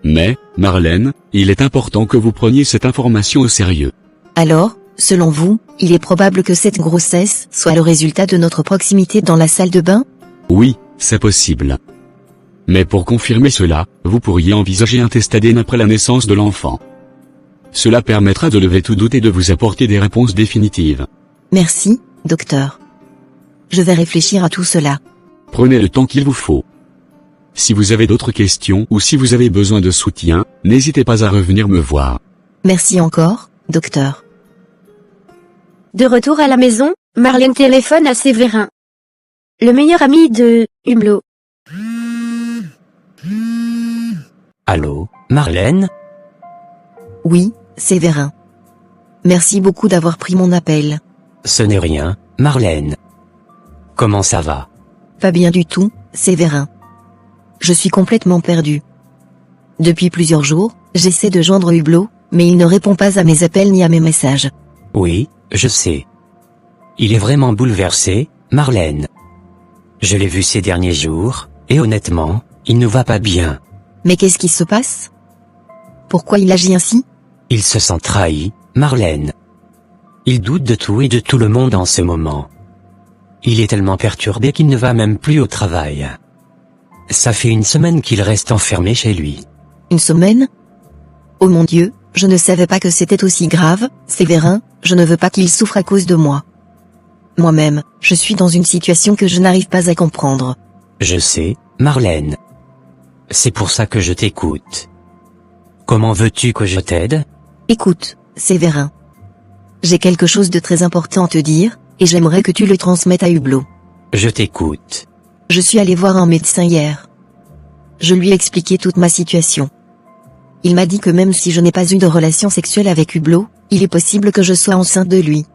Mais, Marlène, il est important que vous preniez cette information au sérieux. Alors, selon vous, il est probable que cette grossesse soit le résultat de notre proximité dans la salle de bain? Oui, c'est possible. Mais pour confirmer cela, vous pourriez envisager un test ADN après la naissance de l'enfant. Cela permettra de lever tout doute et de vous apporter des réponses définitives. Merci, docteur. Je vais réfléchir à tout cela. Prenez le temps qu'il vous faut. Si vous avez d'autres questions ou si vous avez besoin de soutien, n'hésitez pas à revenir me voir. Merci encore, docteur. De retour à la maison, Marlène téléphone à Séverin, le meilleur ami de Hublot. Allô, Marlène? Oui, Séverin. Merci beaucoup d'avoir pris mon appel. Ce n'est rien, Marlène. Comment ça va? Pas bien du tout, Séverin. Je suis complètement perdu. Depuis plusieurs jours, j'essaie de joindre Hublot, mais il ne répond pas à mes appels ni à mes messages. Oui, je sais. Il est vraiment bouleversé, Marlène. Je l'ai vu ces derniers jours, et honnêtement, il ne va pas bien. Mais qu'est-ce qui se passe? Pourquoi il agit ainsi? Il se sent trahi, Marlène. Il doute de tout et de tout le monde en ce moment. Il est tellement perturbé qu'il ne va même plus au travail. Ça fait une semaine qu'il reste enfermé chez lui. Une semaine? Oh mon Dieu, je ne savais pas que c'était aussi grave, Séverin, je ne veux pas qu'il souffre à cause de moi. Moi-même, je suis dans une situation que je n'arrive pas à comprendre. Je sais, Marlène. C'est pour ça que je t'écoute. Comment veux-tu que je t'aide? Écoute, Séverin. J'ai quelque chose de très important à te dire, et j'aimerais que tu le transmettes à Hublot. Je t'écoute. Je suis allé voir un médecin hier. Je lui ai expliqué toute ma situation. Il m'a dit que même si je n'ai pas eu de relation sexuelle avec Hublot, il est possible que je sois enceinte de lui.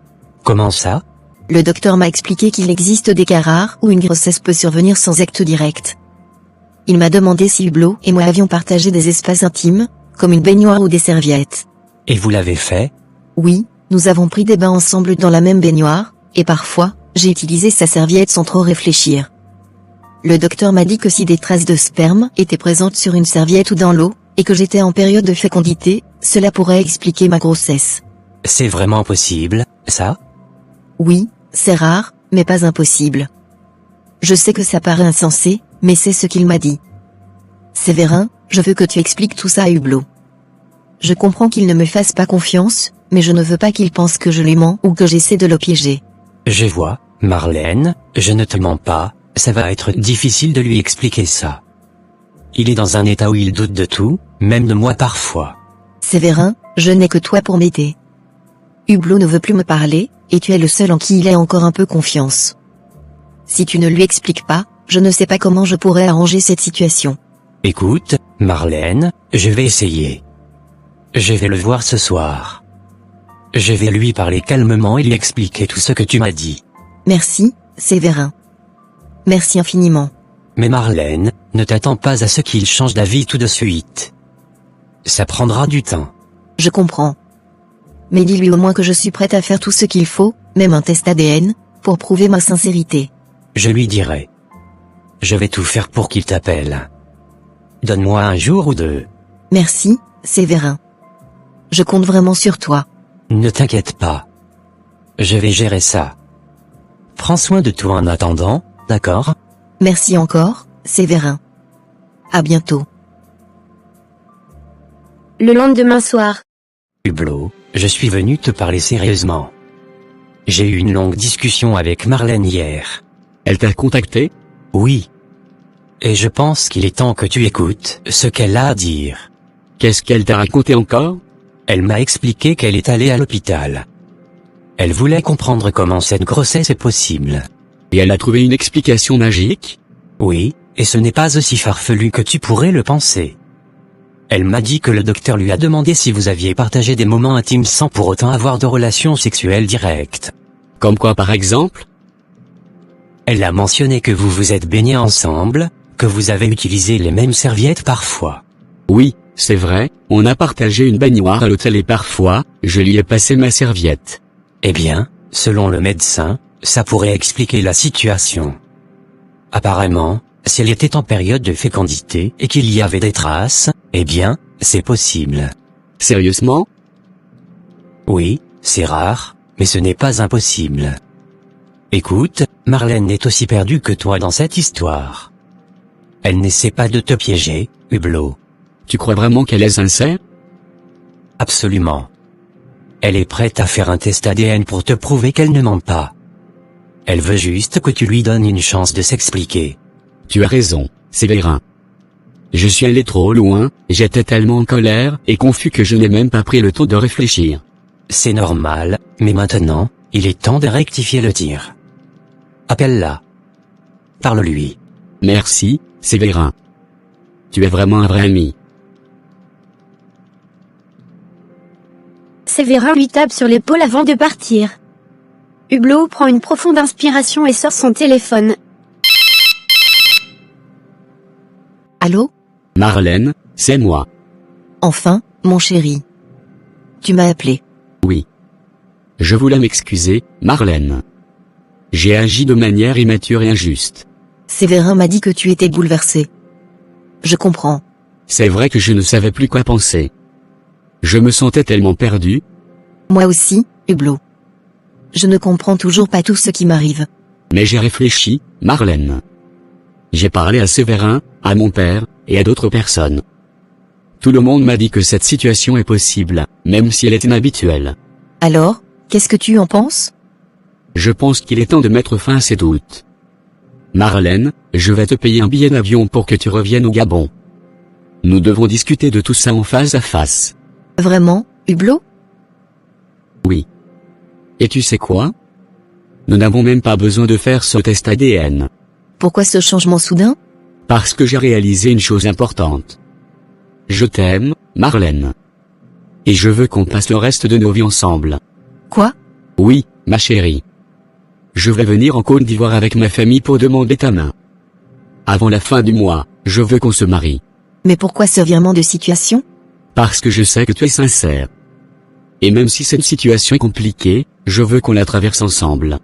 Comment ça? Le docteur m'a expliqué qu'il existe des cas rares où une grossesse peut survenir sans acte direct. Il m'a demandé si Hublot et moi avions partagé des espaces intimes, comme une baignoire ou des serviettes. Et vous l'avez fait? Oui, nous avons pris des bains ensemble dans la même baignoire, et parfois, j'ai utilisé sa serviette sans trop réfléchir. Le docteur m'a dit que si des traces de sperme étaient présentes sur une serviette ou dans l'eau, et que j'étais en période de fécondité, cela pourrait expliquer ma grossesse. C'est vraiment possible, ça? Oui, c'est rare, mais pas impossible. Je sais que ça paraît insensé, mais c'est ce qu'il m'a dit. Séverin, je veux que tu expliques tout ça à Hublot. Je comprends qu'il ne me fasse pas confiance, mais je ne veux pas qu'il pense que je lui mens ou que j'essaie de le piéger. Je vois, Marlène, je ne te mens pas, ça va être difficile de lui expliquer ça. Il est dans un état où il doute de tout, même de moi parfois. Séverin, je n'ai que toi pour m'aider. Hublot ne veut plus me parler, et tu es le seul en qui il ait encore un peu confiance. Si tu ne lui expliques pas, je ne sais pas comment je pourrais arranger cette situation. Écoute, Marlène, je vais essayer. Je vais le voir ce soir. Je vais lui parler calmement et lui expliquer tout ce que tu m'as dit. Merci, Séverin. Merci infiniment. Mais Marlène, ne t'attends pas à ce qu'il change d'avis tout de suite. Ça prendra du temps. Je comprends. Mais dis-lui au moins que je suis prête à faire tout ce qu'il faut, même un test ADN, pour prouver ma sincérité. Je lui dirai. Je vais tout faire pour qu'il t'appelle. Donne-moi un jour ou deux. Merci, Séverin. Je compte vraiment sur toi. Ne t'inquiète pas. Je vais gérer ça. Prends soin de toi en attendant, d'accord? Merci encore, Séverin. À bientôt. Le lendemain soir. Hublot, je suis venu te parler sérieusement. J'ai eu une longue discussion avec Marlène hier. Elle t'a contacté? Oui. Et je pense qu'il est temps que tu écoutes ce qu'elle a à dire. Qu'est-ce qu'elle t'a raconté encore? Elle m'a expliqué qu'elle est allée à l'hôpital. Elle voulait comprendre comment cette grossesse est possible. Et elle a trouvé une explication magique? Oui, et ce n'est pas aussi farfelu que tu pourrais le penser. Elle m'a dit que le docteur lui a demandé si vous aviez partagé des moments intimes sans pour autant avoir de relations sexuelles directes. Comme quoi par exemple? Elle a mentionné que vous vous êtes baignés ensemble, que vous avez utilisé les mêmes serviettes parfois. Oui, c'est vrai, on a partagé une baignoire à l'hôtel et parfois, je lui ai passé ma serviette. Eh bien, selon le médecin, ça pourrait expliquer la situation. Apparemment, si elle était en période de fécondité et qu'il y avait des traces, eh bien, c'est possible. Sérieusement? Oui, c'est rare, mais ce n'est pas impossible. Écoute, Marlène est aussi perdue que toi dans cette histoire. Elle n'essaie pas de te piéger, Hublot. Tu crois vraiment qu'elle est sincère? Absolument. Elle est prête à faire un test ADN pour te prouver qu'elle ne ment pas. Elle veut juste que tu lui donnes une chance de s'expliquer. Tu as raison, Séverin. Je suis allé trop loin, j'étais tellement en colère et confus que je n'ai même pas pris le temps de réfléchir. C'est normal, mais maintenant, il est temps de rectifier le tir. Appelle-la. Parle-lui. Merci, Séverin. Tu es vraiment un vrai ami. Séverin lui tape sur l'épaule avant de partir. Hublot prend une profonde inspiration et sort son téléphone. Allô? Marlène, c'est moi. Enfin, mon chéri. Tu m'as appelé. Oui. Je voulais m'excuser, Marlène. J'ai agi de manière immature et injuste. Séverin m'a dit que tu étais bouleversé. Je comprends. C'est vrai que je ne savais plus quoi penser. Je me sentais tellement perdu. Moi aussi, Hublot. Je ne comprends toujours pas tout ce qui m'arrive. Mais j'ai réfléchi, Marlène. J'ai parlé à Séverin, à mon père, et à d'autres personnes. Tout le monde m'a dit que cette situation est possible, même si elle est inhabituelle. Alors, qu'est-ce que tu en penses? Je pense qu'il est temps de mettre fin à ces doutes. Marlène, je vais te payer un billet d'avion pour que tu reviennes au Gabon. Nous devons discuter de tout ça en face à face. Vraiment, Hublot? Oui. Et tu sais quoi? Nous n'avons même pas besoin de faire ce test ADN. Pourquoi ce changement soudain? Parce que j'ai réalisé une chose importante. Je t'aime, Marlène. Et je veux qu'on passe le reste de nos vies ensemble. Quoi? Oui, ma chérie. Je vais venir en Côte d'Ivoire avec ma famille pour demander ta main. Avant la fin du mois, je veux qu'on se marie. Mais pourquoi ce virement de situation? Parce que je sais que tu es sincère. Et même si cette situation est compliquée, je veux qu'on la traverse ensemble.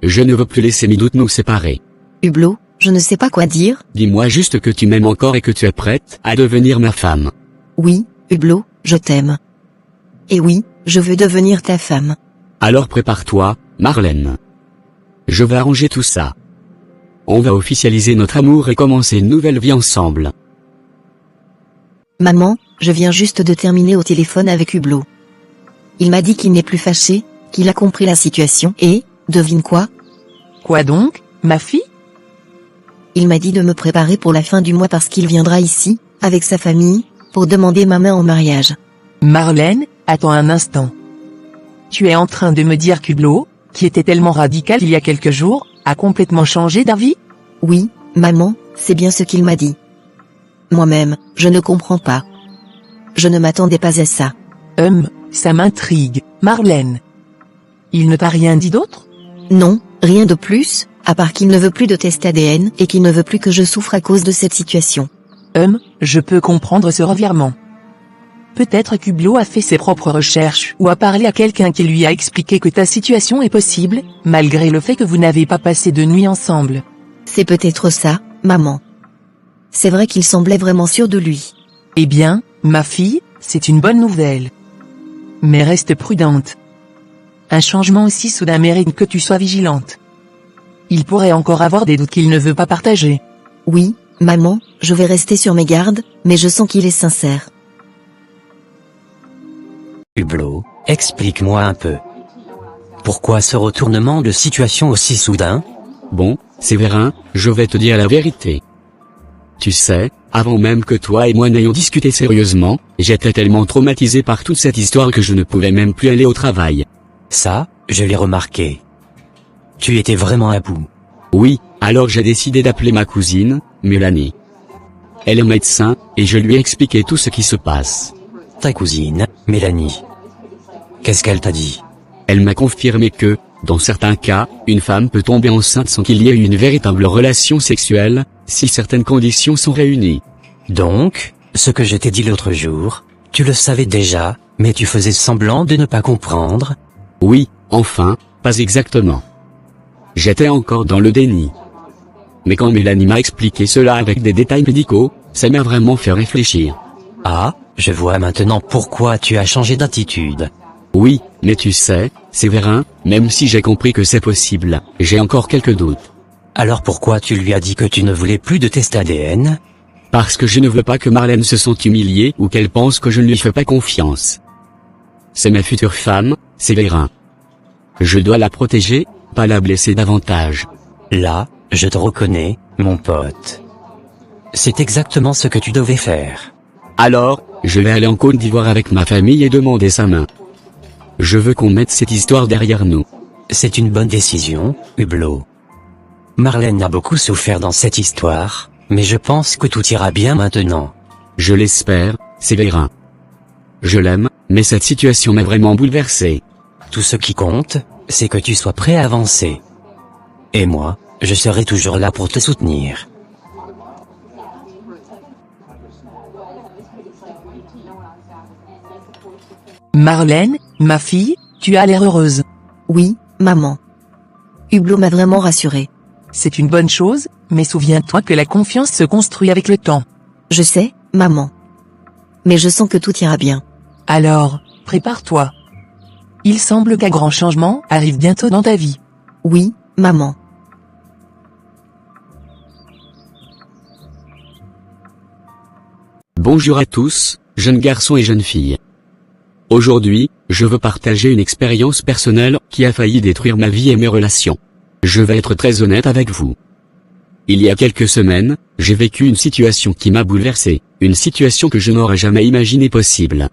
Je ne veux plus laisser mes doutes nous séparer. Hublot, je ne sais pas quoi dire. Dis-moi juste que tu m'aimes encore et que tu es prête à devenir ma femme. Oui, Hublot, je t'aime. Et oui, je veux devenir ta femme. Alors prépare-toi, Marlène. Je vais arranger tout ça. On va officialiser notre amour et commencer une nouvelle vie ensemble. Maman, je viens juste de terminer au téléphone avec Hublot. Il m'a dit qu'il n'est plus fâché, qu'il a compris la situation et, devine quoi? Quoi donc, ma fille? Il m'a dit de me préparer pour la fin du mois parce qu'il viendra ici, avec sa famille, pour demander ma main en mariage. Marlène, attends un instant. Tu es en train de me dire qu'Hublot, qui était tellement radical il y a quelques jours, a complètement changé d'avis? Oui, maman, c'est bien ce qu'il m'a dit. Moi-même, je ne comprends pas. Je ne m'attendais pas à ça. Ça m'intrigue, Marlène. Il ne t'a rien dit d'autre? Non, rien de plus, à part qu'il ne veut plus de test ADN et qu'il ne veut plus que je souffre à cause de cette situation. Je peux comprendre ce revirement. Peut-être qu'Hublot a fait ses propres recherches ou a parlé à quelqu'un qui lui a expliqué que ta situation est possible, malgré le fait que vous n'avez pas passé de nuit ensemble. C'est peut-être ça, maman. C'est vrai qu'il semblait vraiment sûr de lui. Eh bien, ma fille, c'est une bonne nouvelle. Mais reste prudente. Un changement aussi soudain mérite que tu sois vigilante. Il pourrait encore avoir des doutes qu'il ne veut pas partager. Oui, maman, je vais rester sur mes gardes, mais je sens qu'il est sincère. Hublot, explique-moi un peu. Pourquoi ce retournement de situation aussi soudain? Bon, Séverin, je vais te dire la vérité. Tu sais, avant même que toi et moi n'ayons discuté sérieusement, j'étais tellement traumatisé par toute cette histoire que je ne pouvais même plus aller au travail. Ça, je l'ai remarqué. Tu étais vraiment à bout. Oui, alors j'ai décidé d'appeler ma cousine, Mélanie. Elle est médecin, et je lui ai expliqué tout ce qui se passe. Ta cousine, Mélanie. Qu'est-ce qu'elle t'a dit? Elle m'a confirmé que, dans certains cas, une femme peut tomber enceinte sans qu'il y ait eu une véritable relation sexuelle, si certaines conditions sont réunies. Donc, ce que je t'ai dit l'autre jour, tu le savais déjà, mais tu faisais semblant de ne pas comprendre? Oui, enfin, pas exactement. J'étais encore dans le déni. Mais quand Mélanie m'a expliqué cela avec des détails médicaux, ça m'a vraiment fait réfléchir. Ah, je vois maintenant pourquoi tu as changé d'attitude. Oui, mais tu sais, Séverin, même si j'ai compris que c'est possible, j'ai encore quelques doutes. Alors pourquoi tu lui as dit que tu ne voulais plus de test ADN? Parce que je ne veux pas que Marlène se sente humiliée ou qu'elle pense que je ne lui fais pas confiance. C'est ma future femme, Séverin. Je dois la protéger, pas la blesser davantage. Là, je te reconnais, mon pote. C'est exactement ce que tu devais faire. Alors, je vais aller en Côte d'Ivoire avec ma famille et demander sa main. Je veux qu'on mette cette histoire derrière nous. C'est une bonne décision, Hublot. Marlène a beaucoup souffert dans cette histoire, mais je pense que tout ira bien maintenant. Je l'espère, Séverin. Je l'aime, mais cette situation m'a vraiment bouleversé. Tout ce qui compte, c'est que tu sois prêt à avancer. Et moi, je serai toujours là pour te soutenir. Marlène, ma fille, tu as l'air heureuse. Oui, maman. Hublot m'a vraiment rassurée. C'est une bonne chose, mais souviens-toi que la confiance se construit avec le temps. Je sais, maman. Mais je sens que tout ira bien. Alors, prépare-toi. Il semble qu'un grand changement arrive bientôt dans ta vie. Oui, maman. Bonjour à tous, jeunes garçons et jeunes filles. Aujourd'hui, je veux partager une expérience personnelle qui a failli détruire ma vie et mes relations. Je vais être très honnête avec vous. Il y a quelques semaines, j'ai vécu une situation qui m'a bouleversé, une situation que je n'aurais jamais imaginé possible.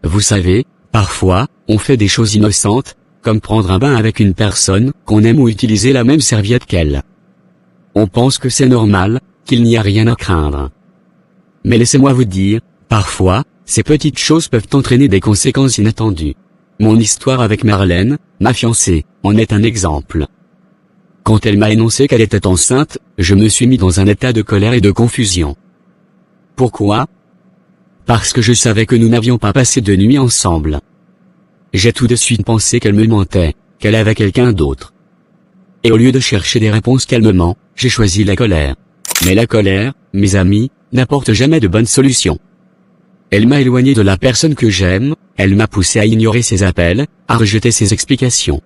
Vous savez, parfois, on fait des choses innocentes, comme prendre un bain avec une personne qu'on aime ou utiliser la même serviette qu'elle. On pense que c'est normal, qu'il n'y a rien à craindre. Mais laissez-moi vous dire, parfois, ces petites choses peuvent entraîner des conséquences inattendues. Mon histoire avec Marlène, ma fiancée, en est un exemple. Quand elle m'a annoncé qu'elle était enceinte, je me suis mis dans un état de colère et de confusion. Pourquoi? Parce que je savais que nous n'avions pas passé de nuit ensemble. J'ai tout de suite pensé qu'elle me mentait, qu'elle avait quelqu'un d'autre. Et au lieu de chercher des réponses calmement, j'ai choisi la colère. Mais la colère, mes amis, n'apporte jamais de bonnes solutions. Elle m'a éloigné de la personne que j'aime, elle m'a poussé à ignorer ses appels, à rejeter ses explications.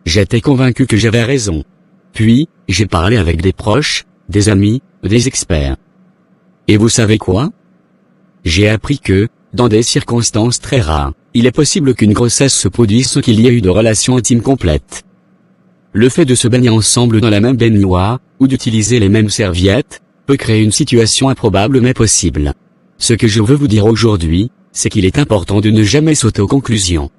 J'étais convaincu que j'avais raison. Puis, j'ai parlé avec des proches, des amis, des experts. Et vous savez quoi? J'ai appris que, dans des circonstances très rares, il est possible qu'une grossesse se produise sans qu'il y ait eu de relation intime complète. Le fait de se baigner ensemble dans la même baignoire, ou d'utiliser les mêmes serviettes, peut créer une situation improbable mais possible. Ce que je veux vous dire aujourd'hui, c'est qu'il est important de ne jamais sauter aux conclusions.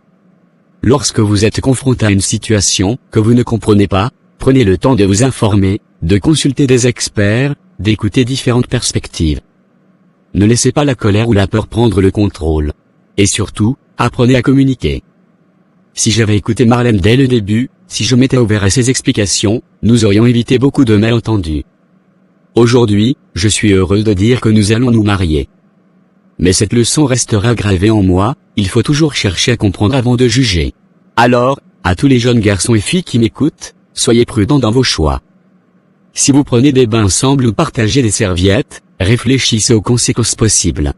Lorsque vous êtes confronté à une situation que vous ne comprenez pas, prenez le temps de vous informer, de consulter des experts, d'écouter différentes perspectives. Ne laissez pas la colère ou la peur prendre le contrôle. Et surtout, apprenez à communiquer. Si j'avais écouté Marlène dès le début, si je m'étais ouvert à ses explications, nous aurions évité beaucoup de malentendus. Aujourd'hui, je suis heureux de dire que nous allons nous marier. Mais cette leçon restera gravée en moi, il faut toujours chercher à comprendre avant de juger. Alors, à tous les jeunes garçons et filles qui m'écoutent, soyez prudents dans vos choix. Si vous prenez des bains ensemble ou partagez des serviettes, réfléchissez aux conséquences possibles.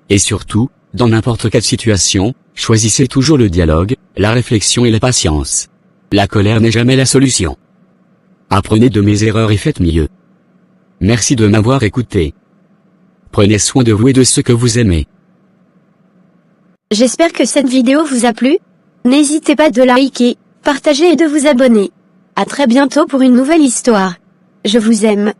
Et surtout, dans n'importe quelle situation, choisissez toujours le dialogue, la réflexion et la patience. La colère n'est jamais la solution. Apprenez de mes erreurs et faites mieux. Merci de m'avoir écouté. Prenez soin de vous et de ceux que vous aimez. J'espère que cette vidéo vous a plu. N'hésitez pas de liker, partager et de vous abonner. À très bientôt pour une nouvelle histoire. Je vous aime.